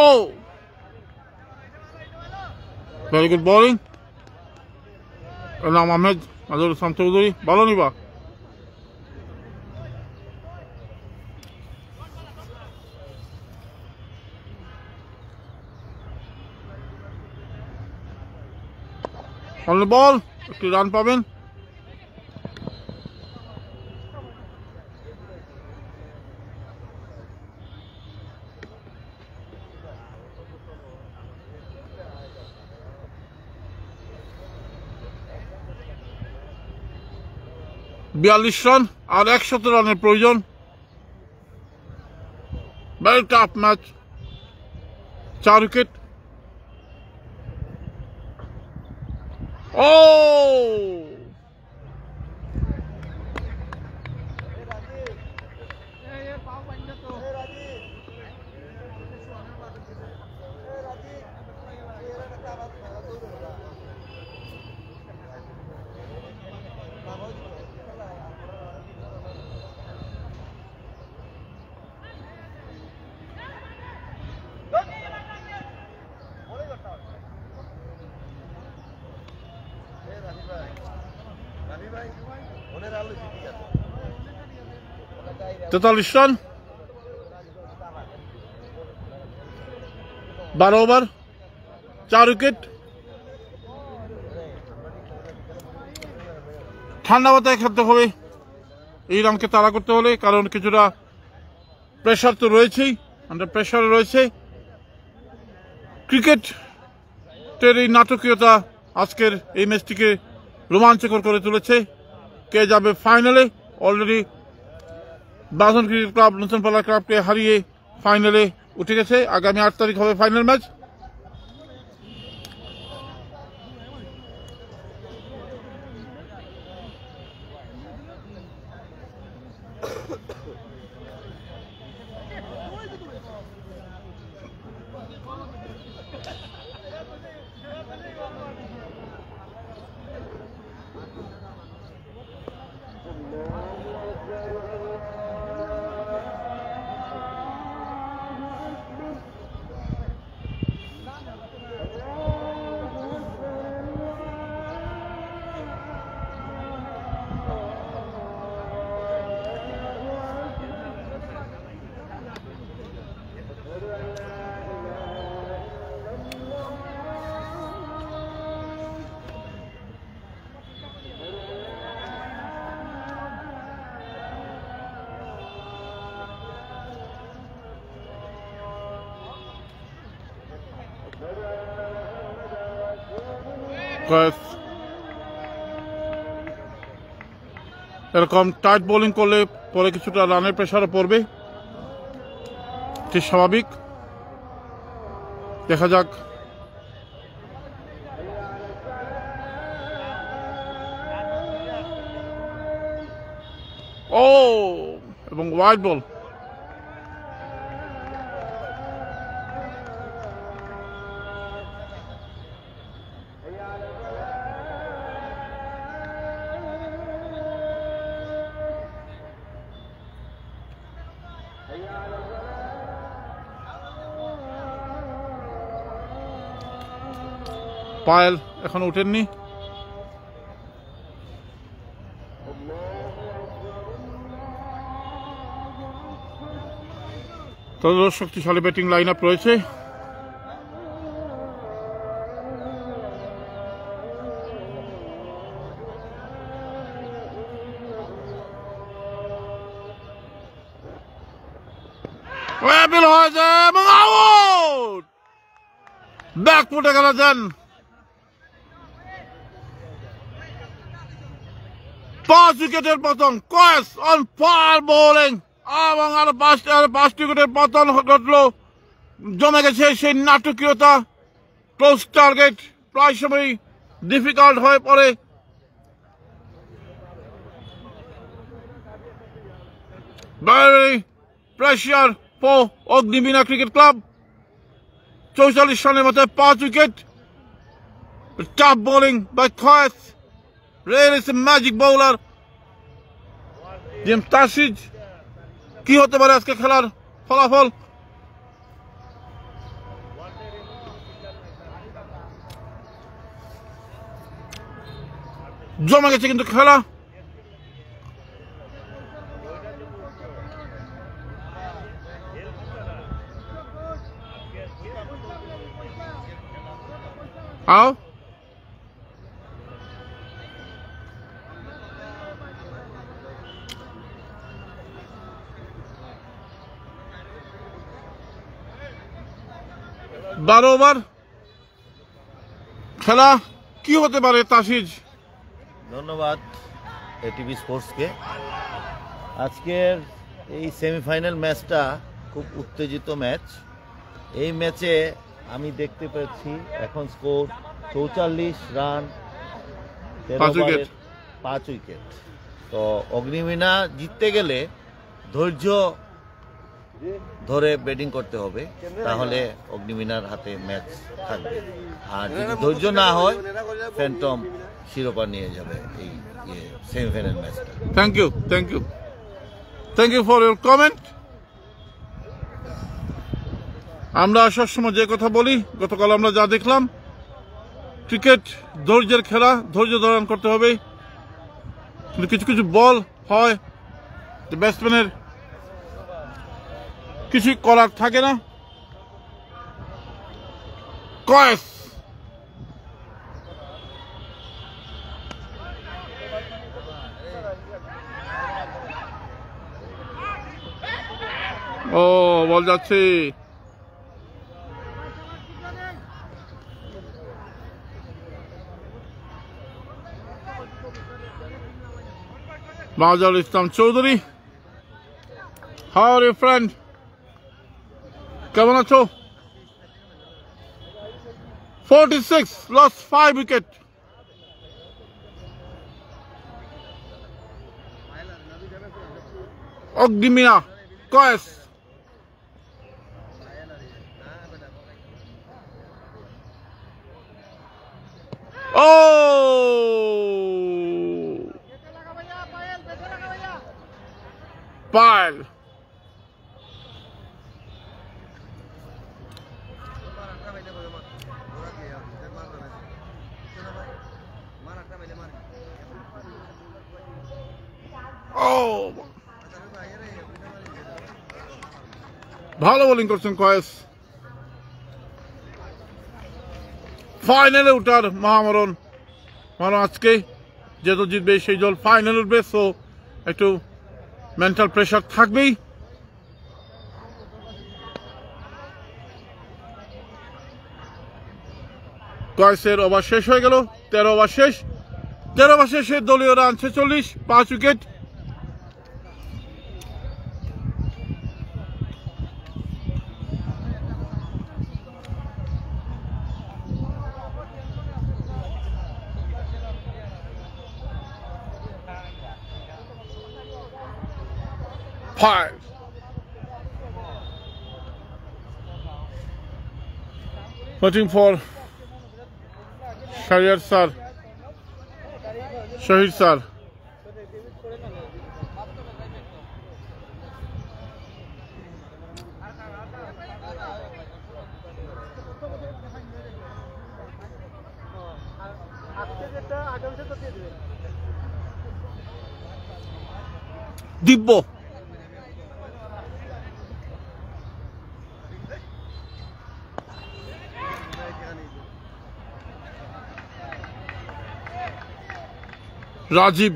ও ভেরি গুড বোলিং। নাম আহমেদ, মাজুল ইসলাম চৌধুরী, ভালো নিবা। বল, একটি রান পাবেন। বিয়াল্লিশ রান আর 100 রানের প্রয়োজন। Very tough match, 4 wicket. ও তেতাল্লিশ রান, 12 ওভার, 4 উইকেট। ঠান্ডা মাথায় খেলতে হবে এই রানকে তাড়া করতে হলে, কারণ কিছুটা প্রেশার তো রয়েছেই, আন্ডার প্রেশার রয়েছে। ক্রিকেটের এই নাটকীয়তা আজকের এই ম্যাচটিকে রোমাঞ্চকর করে তুলেছে। কে যাবে ফাইনালে? অলরেডি বাঁধন ক্রিকেট ক্লাব নতুনপাড়া ক্লাবকে হারিয়ে ফাইনালে উঠে গেছে। আগামী 8 তারিখ হবে ফাইনাল ম্যাচ। এরকম টাইট বোলিং করলে পরে কিছুটা রানের প্রেশারও পড়বে। এটি স্বাভাবিক। দেখা যাক। ও এবং হোয়াইট বল। পায়েল এখন উঠেননি। তাদের শক্তিশালী ব্যাটিং লাইন আপ রয়েছে। হয়েছে এবং আউট। ব্যাকফুটে খেলেছেন। 5 উইকেটের পতন। কয়েস অন ফায়ার বোলিং এবং আরো 5 উইকেটের পতন ঘটল। জমে গেছে সেই নাটকীয়তা। ক্লোজ টার্গেট প্রায় সময় ডিফিকাল্ট হয়ে পড়ে। very pressure for Agnibina cricket club. 44 রানের মাথায় 5 wicket. Tough bowling by Koes. Really is a magic bowler. জিম তাসিজ। কি হতে পারে আজকে খেলার ফলাফল? জমে গেছে কিন্তু খেলা। আও বারো ওভার খেলা। কি হতে পারে তাসিজ? ধন্যবাদ এটিভি স্পোর্টসকে। আজকের এই সেমিফাইনাল ম্যাচটা খুব উত্তেজিত ম্যাচ। এই ম্যাচে আমি দেখতে পাচ্ছি এখন স্কোর 44 রান, 5 উইকেট। তো অগ্নিবীণা জিততে গেলে ধৈর্য ধরে ব্যাটিং করতে হবে, তাহলে অগ্নিবীণার হাতে ম্যাচ থাকবে। আর যদি ধৈর্য না হয় ফ্যান্টম শিরোপা নিয়ে যাবে এই সেমিফাইনাল ম্যাচটা। Thank you for your comment. আমরা সবসময় যে কথা বলি, গতকাল আমরা যা দেখলাম, ক্রিকেট ধৈর্যের খেলা, ধৈর্য ধারণ করতে হবে। কিন্তু কিছু কিছু বল হয় যে ব্যাটসম্যানের কিছুই করার থাকে না। কয়েস ও বল যাচ্ছে। বাজার Islam Chowdhury, how are you friend? কেমন আছো? 46 lost 5 উইকেট। অগ্নিবীণা কয়েস। ও পায়েল। ভালো বোলিং করছেন কয়েস। ফাইনালে উঠার মহামরণ। আজকে যে দল জিতবে সেই দল ফাইনালে উঠবে, সো একটু মেন্টাল প্রেশার থাকবেই। কয়েসের ওভার শেষ হয়ে গেল। 13 ওভার শেষ। 13 ওভার শেষে দলীয় run 46, 5 wicket. 5. Waiting for Shahir sir. Shahid sir. Dibbo. Rajib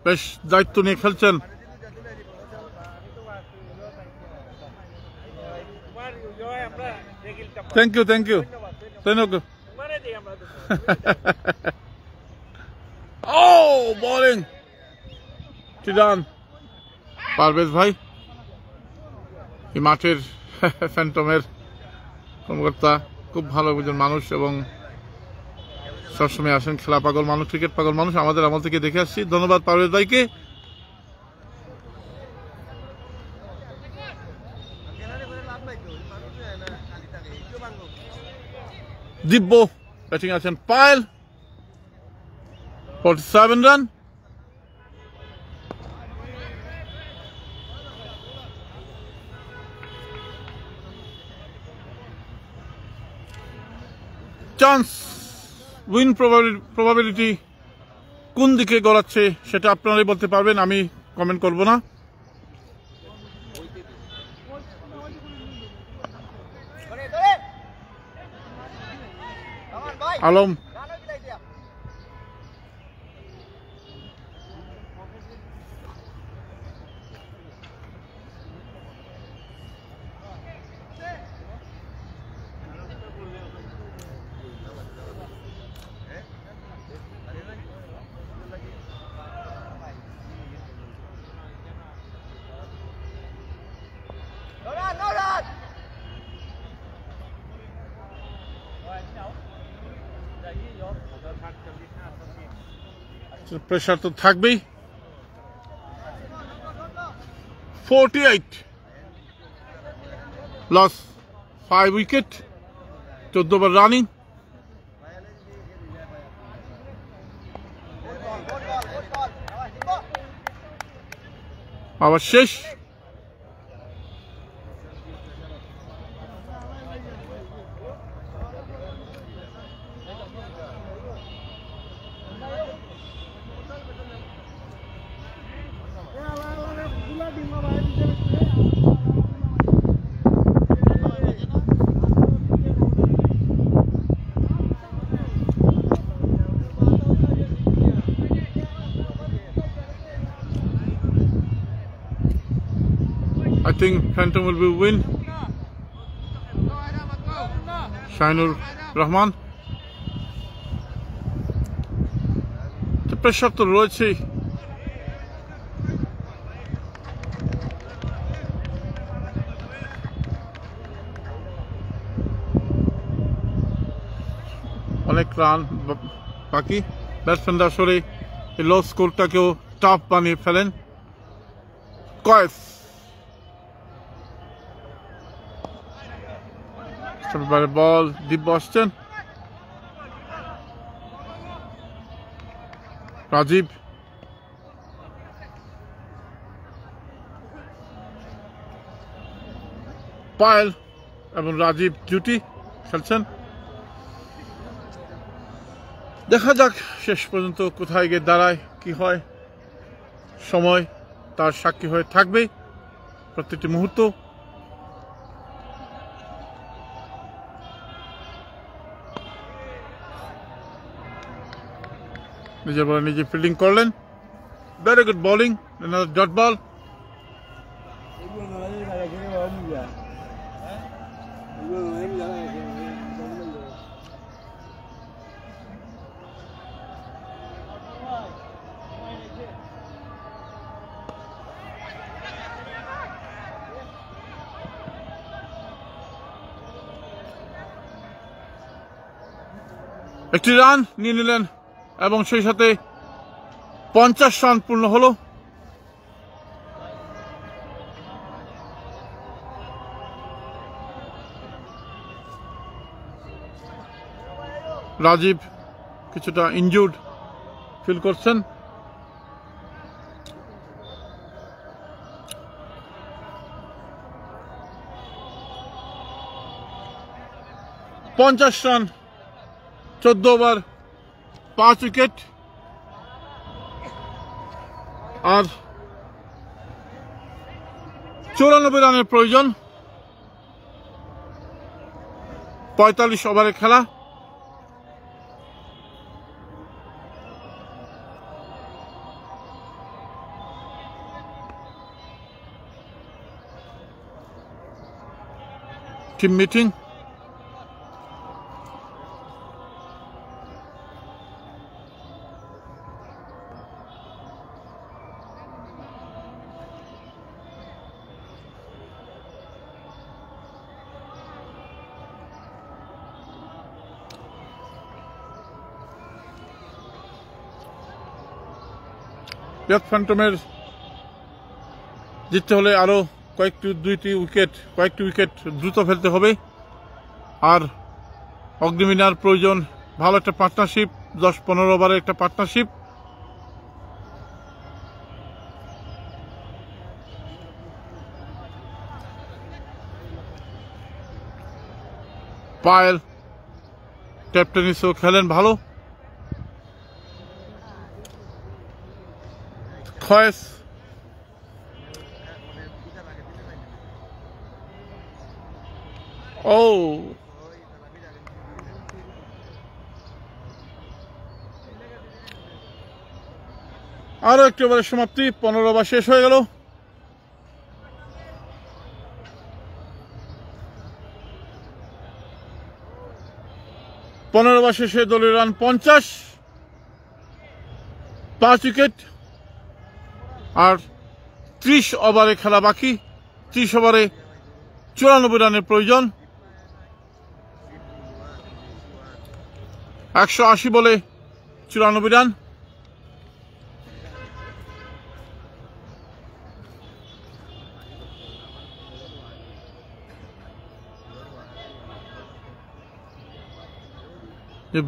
বেশ দায়িত্ব নিয়ে খেলছেন। Thank you thank you thank you. ও বোলিং টিরান পারভেজ ভাই এই মাঠের ফ্যান্টমের কর্মকর্তা, খুব ভালো একজন মানুষ এবং সবসময় আসেন, খেলা পাগল মানুষ, ক্রিকেট পাগল মানুষ, আমাদের আমল থেকে দেখে আসছি। ধন্যবাদ পারভেজ ভাইকে। দিব্য ব্যাটিং আছেন, Payel 47 run. Chance win probability কোন দিকে গড়াচ্ছে সেটা আপনারাই বলতে পারবেন, আমি কমেন্ট করব না। আলম প্রেশার তো থাকবেই। 48 লস, 5 উইকেট, 14 ওভার রানিং। আবার শেষ। I think Phantom will be win. Shahinur Rahman. The pressure to রয়েছে। অনেক রান বাকি, ব্যাটসম্যানরা আসলে এই লো স্কোরটাকেও টাফ বানিয়ে ফেলেন। কয়েস বল, দিব্য আসছেন, রাজীব পায়েল এবং রাজীব জুটি খেলছেন। দেখা যাক শেষ পর্যন্ত কোথায় গিয়ে দাঁড়ায়, কি হয়। সময় তার সাক্ষী হয়ে থাকবে প্রত্যেকটি মুহূর্ত। নিজের বলে নিজে ফিল্ডিং করলেন, very good bowling, dot ball. একটি রান নিয়ে নিলেন এবং সেই সাথে 50 রান পূর্ণ হলো। রাজীব কিছুটা ইনজুর্ড ফিল করছেন। পঞ্চাশ রান 14 ওভার 5 উইকেট। আর 94 রানের প্রয়োজন। 45 ওভারের খেলা। Team meeting. ডেথ ফ্যান্টমের জিততে হলে আরো কয়েকটি উইকেট দ্রুত ফেলতে হবে। আর অগ্নিমিনার প্রয়োজন ভালো একটা পার্টনারশিপ, 10-15 ওভারের একটা পার্টনারশিপ। পায়েল টেপ টেনিসও খেলেন ভালো। খয়েস ও আরো একটি ওভারের সমাপ্তি। 15 ওভার শেষ হয়ে গেল। পনেরো ওভার শেষে দলীয় রান 50, 5 উইকেট। আর 30 ওভারে খেলা বাকি। 30 ওভারে 94 রানের প্রয়োজন। 180 বলে 94 রান।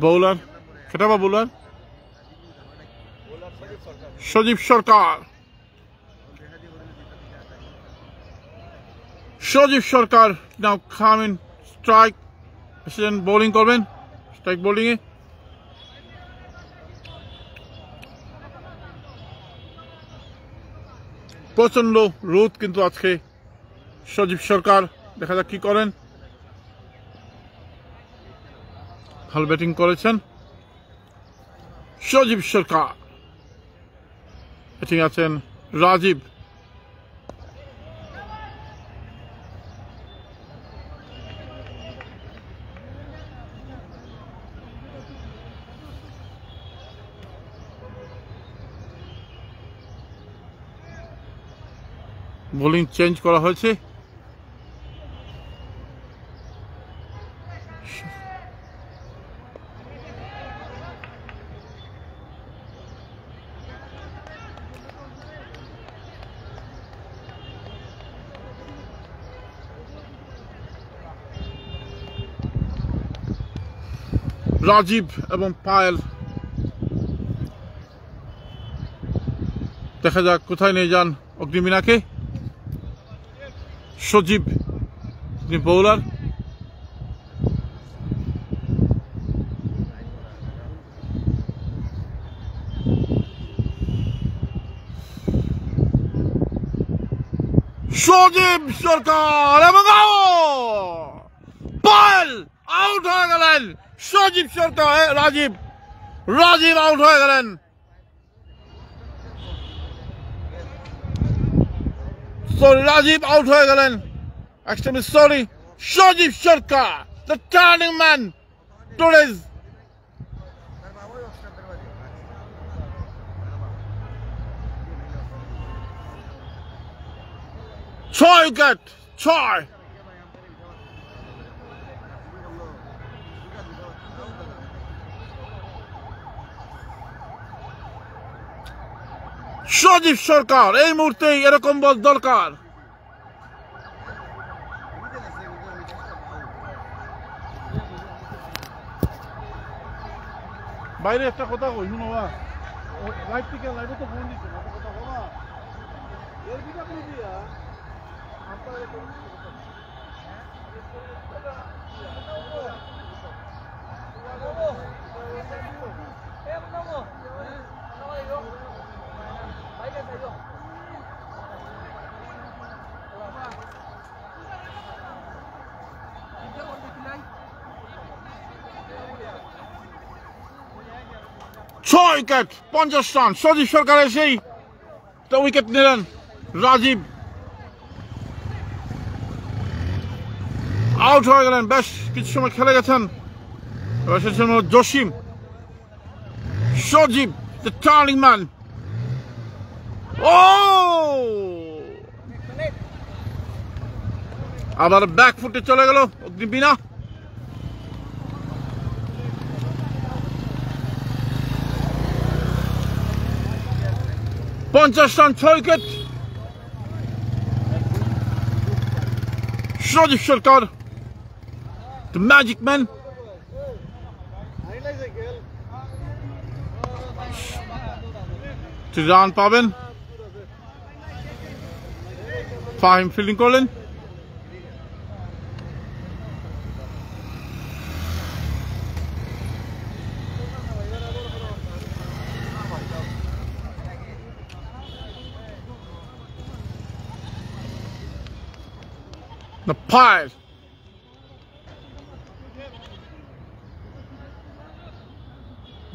বোলার খেটাবা bowler Sajib Sarkar. Sajib Sarkar now come in strike bowling করবেন। স্ট্রাইক বোলিং এ প্রচন্ড রোদ কিন্তু আজকে। সজীব সরকার দেখা যাক কি করেন। ভালো ব্যাটিং করেছেন সজীব সরকার। ব্যাটিং আছেন রাজীব। বোলিং চেঞ্জ করা হয়েছে। রাজীব এবং পায়েল দেখা যাক কোথায় নিয়ে যান অগ্নিমিনাকে। সজীব বোলার। সজীব সরকার এবং পায়েল আউট হয়ে গেলেন। সজীব সরকার রাজীব আউট হয়ে গেলেন। সরি, রাজীব আউট হয়ে গেলেন। Extremely sorry. Sajib Sarkar, the turning man today's ছয় উইকেট। সজীব সরকার এই মুহূর্তে এরকম বল দরকার। বাইরে একটা কথা কই শুনো বা লাইভ থেকে লাইভে তো ফোন দিচ্ছে না কথা বলা এর দিকে আপনি দিয়া ছয় উইকেট 50 রান সজীব সরকার এসেই উইকেট নিলেন রাজীব আউট হয়ে গেলেন বেশ কিছু সময় খেলে গেছেন Jasim Sajib the turning man ও আবার ব্যাক ফুটে চলে গেল অগ্নিবীণা পঞ্চাশ run 6 wicket Sajib Sarkar the magic man run পাবেন ফাহিম ফিল্ডিং করলেন The pile.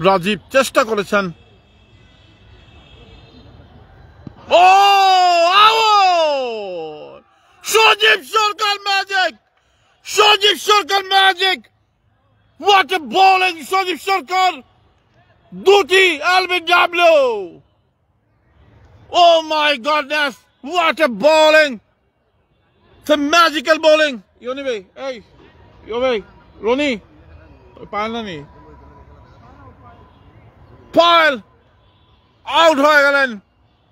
রাজীব চেষ্টা করেছেন ও Sajib Sarkar magic Sajib Sarkar magic what a bowling Sajib Sarkar দুটি LBW oh my goodness what a bowling It's a magical bowling. Yoni bhai, hey, yo bhai, Roni, পায়না নি Payel out হয়ে গেলেন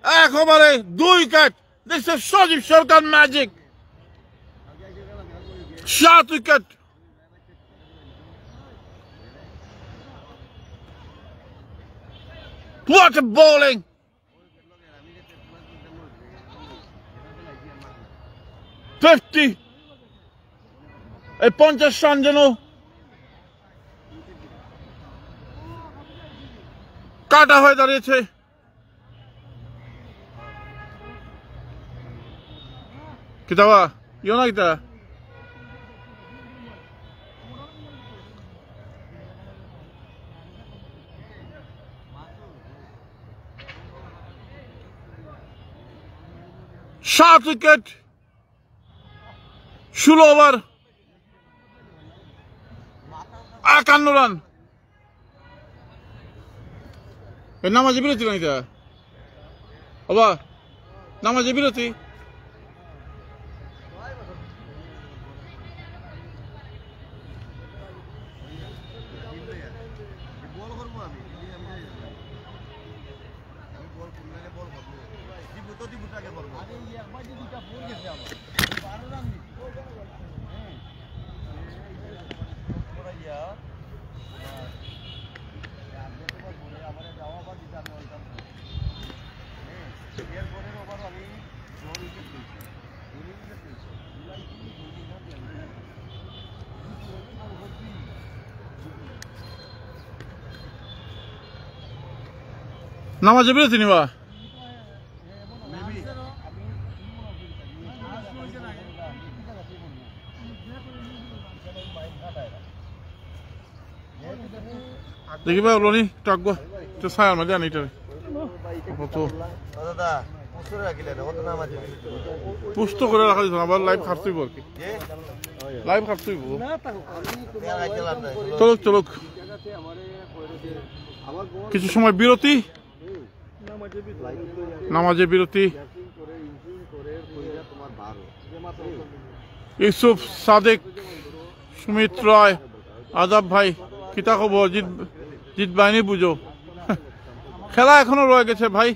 এক ওভারে 2 wicket this is Sajib Sarkar magic 7 wicket What a bowling! এই 50 run যেন কাটা হয়ে দাঁড়িয়েছে কিতাবা ইও না কিতা 7 উইকেট 16 ওভার 51 রান নামাজে বিরতি না এটা বাবা নামাজে বিরতি নামাজে বিরতি নিবা দেখি ভাই লোনি টাকবো তো ছায়ার মধ্যে আনি এটারে পুষ্ট করে রাখা দিত আবার লাইভ খাটতেইব আর কি লাইভ খাটতেইব চলুক চলুক কিছু সময় বিরতি নামাজের বিরতি ইউসুফ সাদেক সুমিত রয় আজাব ভাই কিতা খবর জিত বাহিনী বুঝো খেলা এখনো রয়ে গেছে ভাই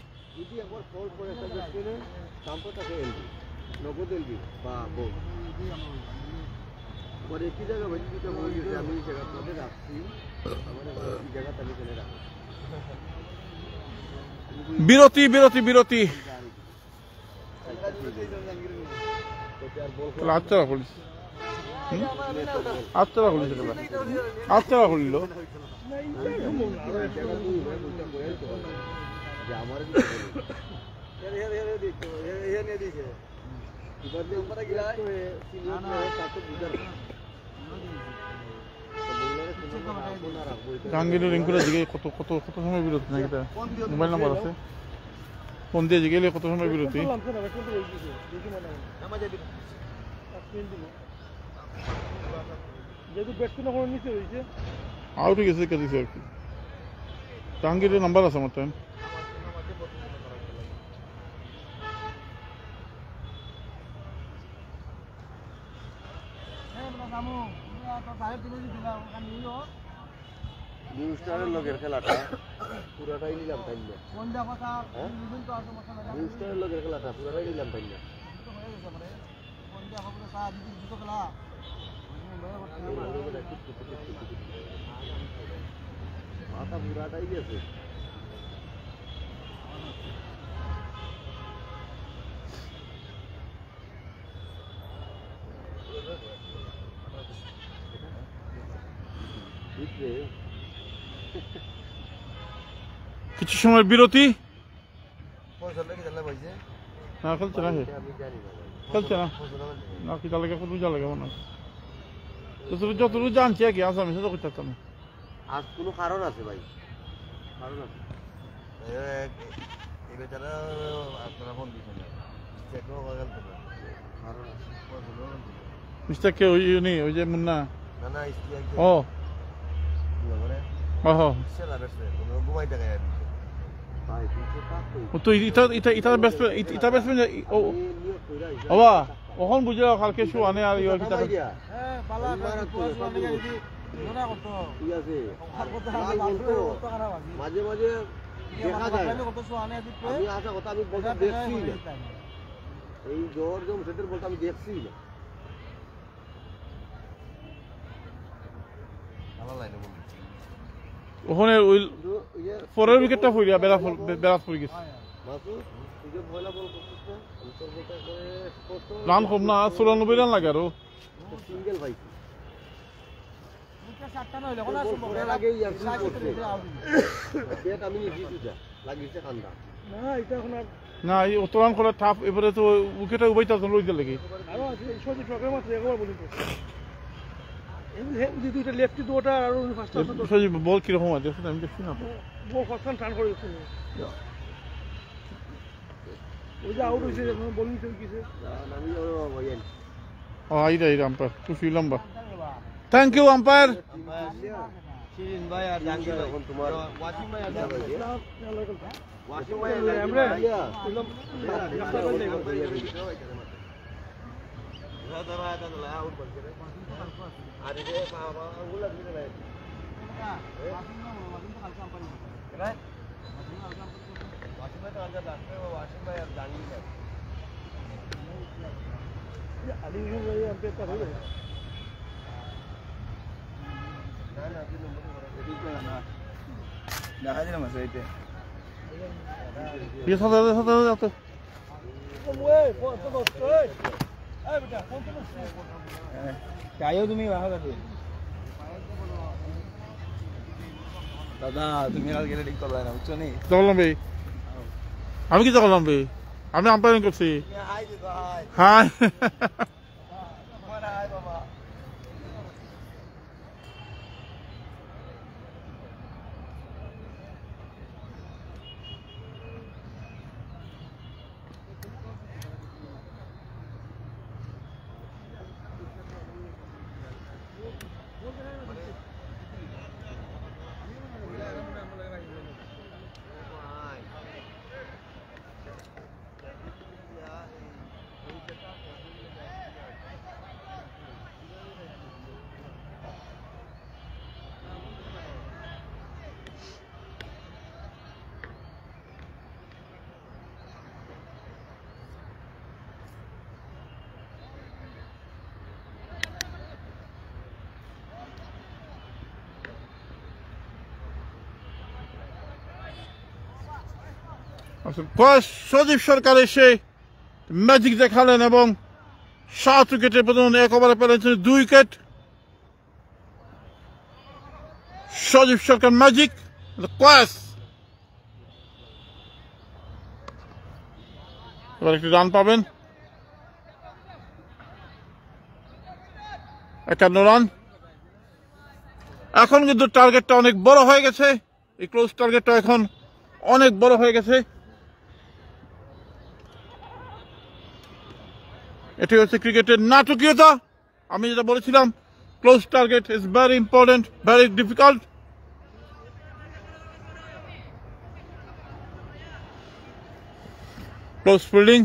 পরে কি জায়গা ভাই দুটো বলি যে আমি জায়গা পথে রাখছি আমার এই জায়গাটা আমি ফেলে রাখছি বিরতি বিরতি বিরতি আচ্ছা করিস আচ্ছা করিস আচ্ছা করিল জাহাঙ্গীরের রিঙ্কুরা জিগে কত কত কত সময় বিরতি নাকি এটা মোবাইল নাম্বার আছে ফোন দিয়ে জিগেলে কত সময় বিরতি যেহেতু ব্যাটসম্যান এখন নিচে রয়েছে আউট হয়ে গেছে দিছে আর কি জাহাঙ্গীরের নাম্বার আছে আমার টাইম নিউ স্টারের লগের খেলাটা পুরাটাই নিলাম তাই না নিউ স্টারের লগের খেলাটা পুরাটাই নিলাম তাই না মাথা পুরাটাই গেছে কিছু সময় বিরতি না খেলছে না খেলছে না না কি তাহলে কত রোজা লাগে মনে হয় যতটুকু জানছি আর কি আসামি সেটা করতে পারতাম না আজ কোনো কারণ আছে ভাই কারণ আছে এই বেচারা আপনারা ফোন দিচ্ছেন মিস্টার কে ওই নেই ওই যে মুন্না না না ও ঘুমাই টাকা তো ইটা বেসমেন্ট ও বাবা ওখন বুঝে কালকে শু আনে আর ইয়ে কিতা মাঝে মাঝে দেখা যায় আমি আসা কথা আমি বলতে দেখছি এই জ্বর জম সেটার বলতে আমি দেখছি না ভালো লাগে বলতে ওখানে ওই পরের উইকেটটা ফুরিয়া বেড়াত ফুরি গেছে রান কম না 94 রান লাগে আরো সিঙ্গেল ভাই আমি লাগিয়েছে কান্দা না এই অত রান করে টাফ এবারে তো উইকেটে উবাইতে রইতে লাগে দুইটা লেফটি দুটা আর ফার্স্ট বল কিরকম আছে আমি দেখছি না বল ফার্স্ট টার্ন করে দিচ্ছে ওই যে আউট হয়েছে বল নিতে গেছে ও আইরা আম্পায়ার খুশি লম্বা থ্যাংক ইউ আম্পায়ার শিরিন ভাই আর জাহাঙ্গীর এখন তোমার ওয়াসিম ভাই আর ওয়াসিম ভাই আমরা আউট বলছে আরে রে বাবা ওগুলা দিতে নাই ওয়াসিম ভাই তো আগে লাগবে ওয়াসিম ভাই আর জাহাঙ্গীর ভাই আলী ভাই আপনি কথা বলেন ये साथ जाते তুমি দাদা তুমি আর গেলে ঠিক করবে না বুঝছো নি করলাম ভাই আমি কি করলাম ভাই আমি আম্পায়ারিং করছি হাই সজীব সরকার এসে ম্যাজিক দেখালেন এবং 7 উইকেটের প্রথম 1 ওভারে পেলেছেন 2 wicket. Sajib Sarkar magic class. এবার একটি রান পাবেন, 51 রান। এখন কিন্তু টার্গেটটা অনেক বড় হয়ে গেছে, এই ক্লোজ টার্গেটটা এখন অনেক বড় হয়ে গেছে। এটি হচ্ছে ক্রিকেটের নাটকীয়তা। আমি যেটা বলেছিলাম, close target is very important, very difficult. Close fielding,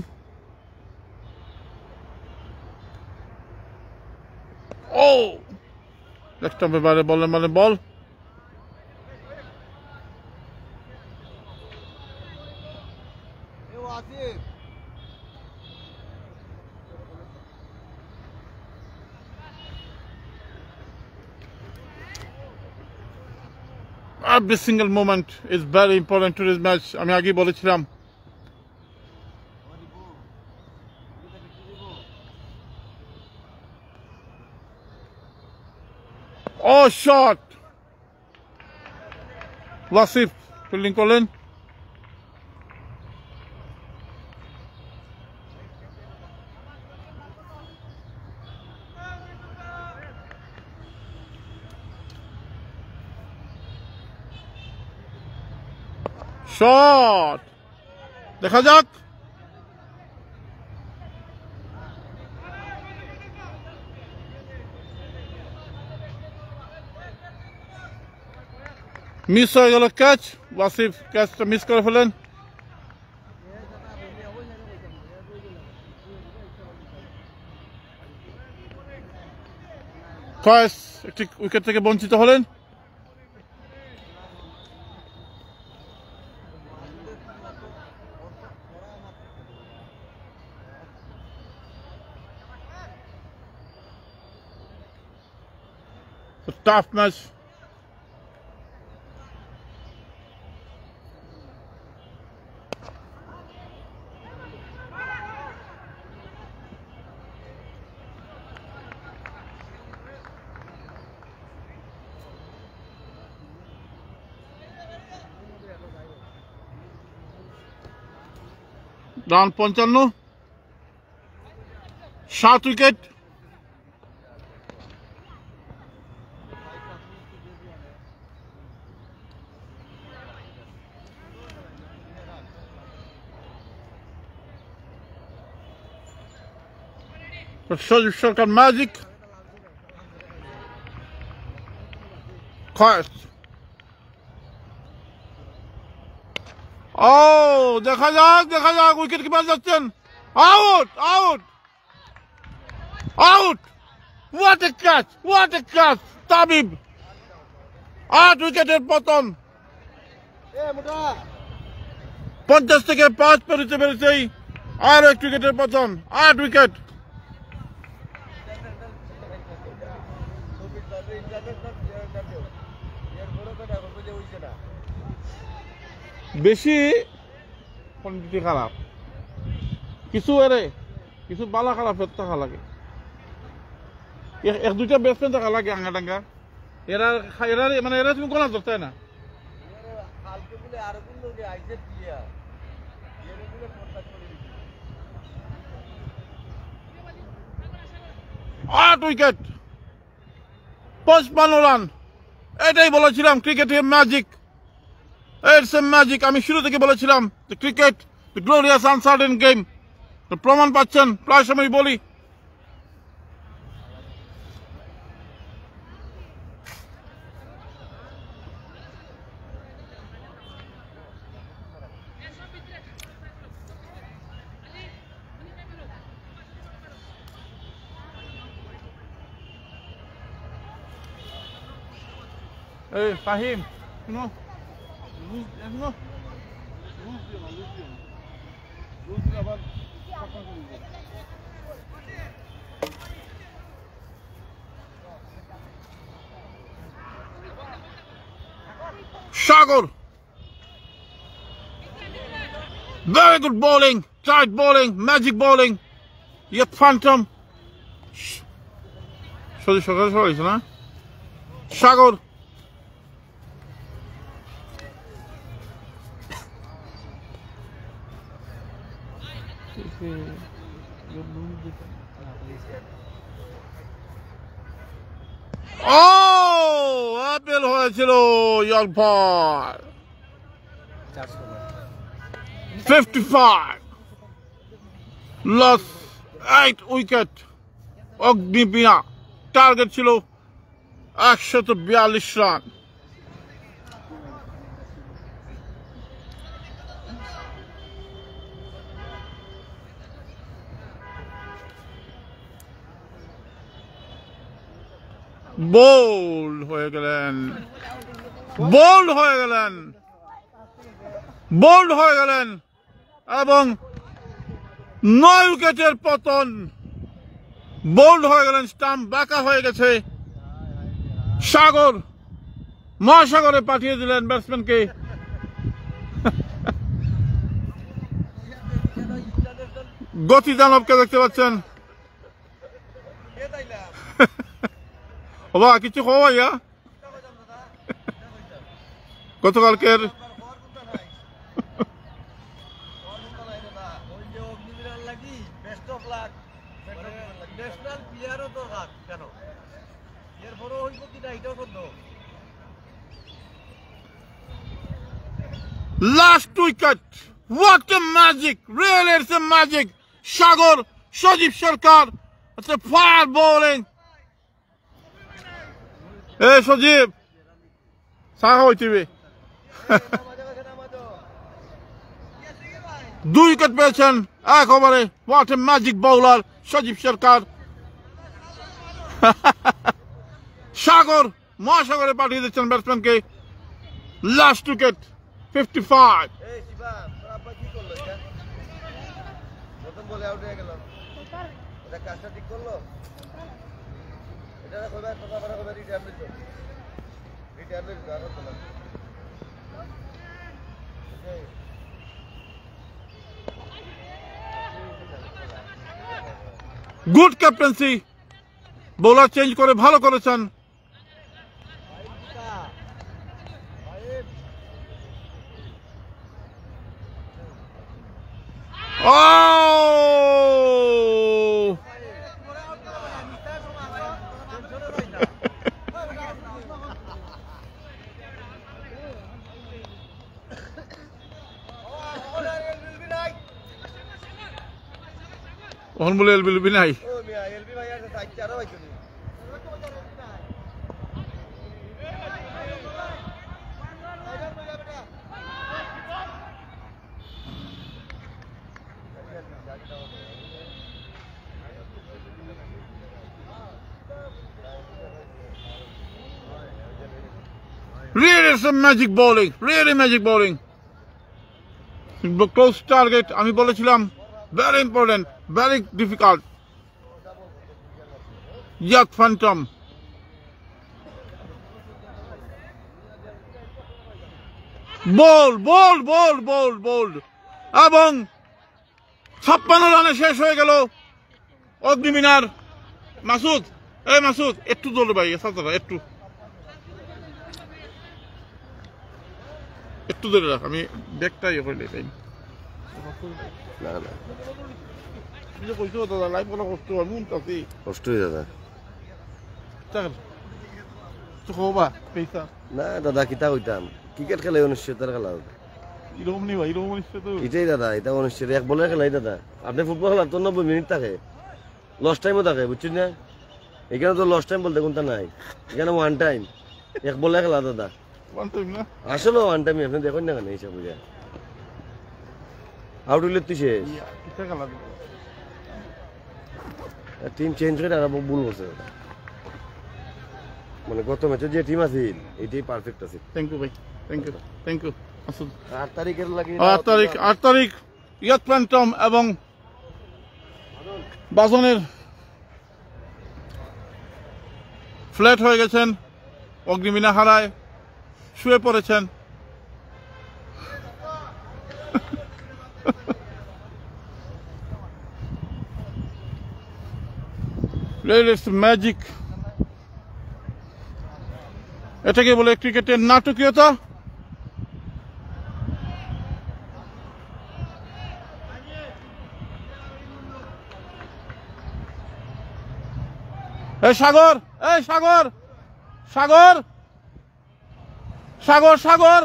ও লেগ স্টাম্পের বাইরে বলের মানে বল। Every single moment is very important to this match. আমি আগেই বলেছিলাম। Oh, shot! ওয়াসিফ ফিল্ডিং করলেন। শট, দেখা যাক। মিস হয়ে গেল ক্যাচ, ওয়াসিফ ক্যাচটা মিস করে ফেলেন। কয়েস একটি উইকেট থেকে বঞ্চিত হলেন। Tough match. Run 55, 7 wicket. Sajib Sarkar magic, Kayes. ও দেখা যাক, দেখা যাক, উইকেট কিপার যাচ্ছেন। Out, out, out. What a catch, what a catch. Tamim 8 উইকেটের পতন। 50 থেকে 5 পেরোতে পেরেছেই আর 1 উইকেটের পতন। 8 উইকেট। বেশি কোয়ান্টিটি খারাপ, কিছু এরে কিছু বালা খারাপ থাকা লাগে, 1-2টা ব্যাটসম্যান থাকা লাগে আঙ্গা টাঙ্গা। এরা এরা মানে এরা তুমি কোনা ধরতে না। 8 উইকেট, 55 রান। এটাই বলেছিলাম ক্রিকেটের ম্যাজিক। It's a magic. আমি শুরু থেকে বলেছিলাম cricket the glorious uncertain game. প্রমাণ পাচ্ছেন প্রায় সময় বলি। এই ফাহিম, শুনো, সাগর Very good bowling, tight bowling, magic bowling. Yet Phantom. Sorry, na? Sagar. Oh, appeal হয়েছিল Yalpar. 55. Lost 8 wicket. Agnibina target ছিল 142 রান। বোল্ড হয়ে গেলেন, এবং 9 উইকেটের পতন। বোল্ড হয়ে গেলেন, স্টাম্প বাঁকা হয়ে গেছে। সাগর মহাসাগরে পাঠিয়ে দিলেন ব্যাটসম্যানকে। গতি দানবকে দেখতে পাচ্ছেন। বাবা কিছু হওয়া গতকালকের last wicket. What a magic! Really, it's a magic. Sagar, Sajib Sarkar. It's a fire bowling. Hey, Sajib. Saga হইতিবে। 2 wicket পেয়েছেন এক ওভারে। What a magic bowler, Sajib Sarkar. সাগর মহাসাগরে পাঠিয়ে দিচ্ছেন ব্যাটসম্যানকে। Last wicket 55। Good captaincy. Bowler change করে ভালো করেছেন। বলে এলবি নাই। Really some magic bowling, really magic bowling. Close target, আমি বলেছিলাম very important, very difficult. Yak Phantom. Bold. এবং 56 রানে শেষ হয়ে গেল অগ্নিবীণার। মাসুদ, মাসুদ একটু দৌড়ে ভাই, একটু ধরে রাখ, আমি ব্যাগটা ইয়ে করে নিই। দাদা লাইফ বলা কষ্ট হয়, মন কাছে কষ্ট হয়ে দাদা। না দাদা কিতা কইতাম, ক্রিকেট খেলা অনিশ্চয়তার খেলা। এরকম নেই ভাই, এরকম অনিশ্চয়তা এটাই দাদা, এটা অনিশ্চিত। এক বলের খেলাই দাদা। আপনি ফুটবল খেলার তো 90 মিনিট থাকে, লস টাইমও থাকে, বুঝছেন না? এখানে তো লস টাইম বলতে কোনটা নাই, এখানে ওয়ান টাইম। এক বলে খেলা দাদা, আসলে ওয়ান টাইম। আপনি দেখুন না কেন হিসাব বুঝা আউট হইলে তুই শেষ। টিম চেঞ্জ করে আর ভুল করছে মানে গত ম্যাচে যে টিম আছে এটাই পারফেক্ট আছে। থ্যাংক ইউ ভাই, থ্যাংক ইউ। 8 তারিখের লাগে 8 তারিখ ইয়াক প্যান্টম এবং বাজনের ফ্ল্যাট হয়ে গেছেন। অগ্নিবীণা হারায় শুয়ে পড়েছেন। প্লেয়ার্স ম্যাজিক, এটাকে বলে ক্রিকেটের নাটকীয়তা। এই সাগর, এই সাগর, সাগর, সাগর, সাগর,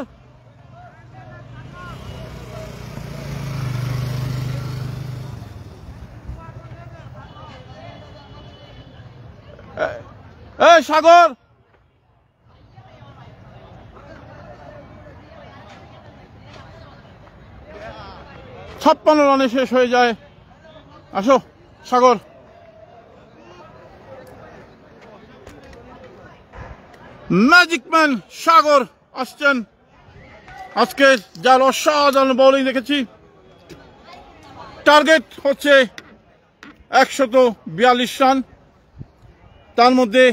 এই সাগর, 56 রানে শেষ হয়ে যায়। আসো সাগর। ম্যাজিক ম্যান সাগর আসছেন আজকে, যার অসাধারণ বোলিং দেখেছি। টার্গেট হচ্ছে 142 রান, তার মধ্যে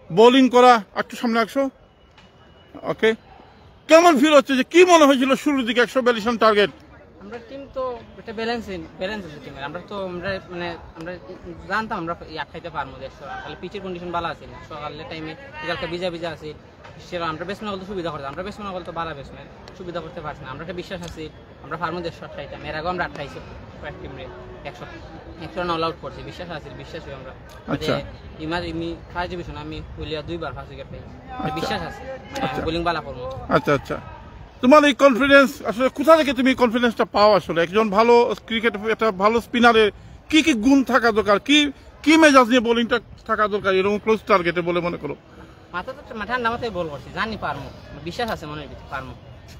বোলিং করা একটু সামনে 100। ওকে, কেমন ফিল হচ্ছে, যে কি মনে হয়েছিল শুরুর দিকে 142 রান টার্গেট? আমরা টিম তো একটা ব্যালেন্স আছে টিমের। আমরা আমরা জানতাম আমরা খাইতে পারবো 100 রান, তাহলে পিচের কন্ডিশন ভালো আছে না, সকালের টাইমে হালকা ভিজা ভিজা আছে, সেটা আমরা ব্যাটসম্যান বলতে সুবিধা করতাম। আমরা ব্যাটসম্যান বলতে ভালো ব্যাটসম্যান সুবিধা করতে পারছি না। আমরা একটা বিশ্বাস আছে আমরা পারবো 100 খাইতাম। এর আগেও আমরা 28 কয়েক টিমে 100 রান অল আউট করছি, বিশ্বাস আছে, বিশ্বাস হই আমরা। ইমি ফার্স্ট ডিভিশন আমি হইলিয়া 2 বার ফার্স্ট উইকেট পাই, বিশ্বাস আছে বোলিং ভালো করবো। আচ্ছা আচ্ছা, তোমার এই কনফিডেন্স আসলে কোথা থেকে তুমি কনফিডেন্সটা পাও? আসলে একজন ভালো ক্রিকেট, একটা ভালো স্পিনারের কি কি গুণ থাকা দরকার, কি কি মেজাজ নিয়ে বোলিংটা থাকা দরকার এরকম ক্লোজ টার্গেটে বলে মনে করো? ঠান্ডা মাথায় বল করছি, জানি পারবো, বিশ্বাস আছে মনের ভিতরে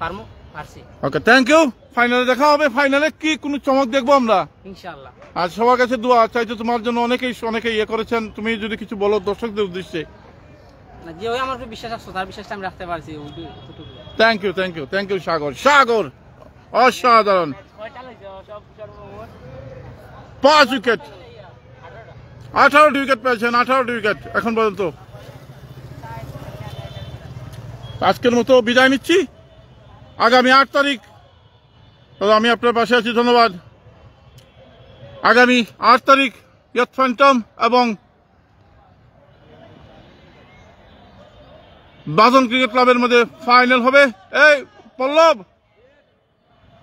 পারবো, পারছি। ওকে, থ্যাংক ইউ। ফাইনালে দেখা হবে। ফাইনালে কি কোনো চমক দেখবো আমরা ইনশাআল্লাহ। আর সবার কাছে দোয়া চাইতো তোমার জন্য, অনেকেই ইয়ে করেছেন। তুমি যদি কিছু বলো দর্শকদের উদ্দেশ্যে। যে ওই আমার বিশ্বাস আছে, তার বিশ্বাসটা আমি রাখতে পারছি। Thank you, thank you, thank you Sagar. Sagar অসাধারণ, 5 উইকেট, 18টি উইকেট পেয়েছেন, 18টি উইকেট এখন পর্যন্ত। আজকের মতো বিদায় নিচ্ছি। আগামী 8 তারিখ আমি আপনার পাশে আছি, ধন্যবাদ। আগামী 8 তারিখ ইয়ুথ ফ্যান্টম এবং বাজন ক্রিকেট ক্লাবের মধ্যে ফাইনাল হবে। এই পল্লব,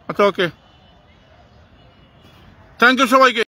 আচ্ছা ওকে, থ্যাংক ইউ সবাইকে।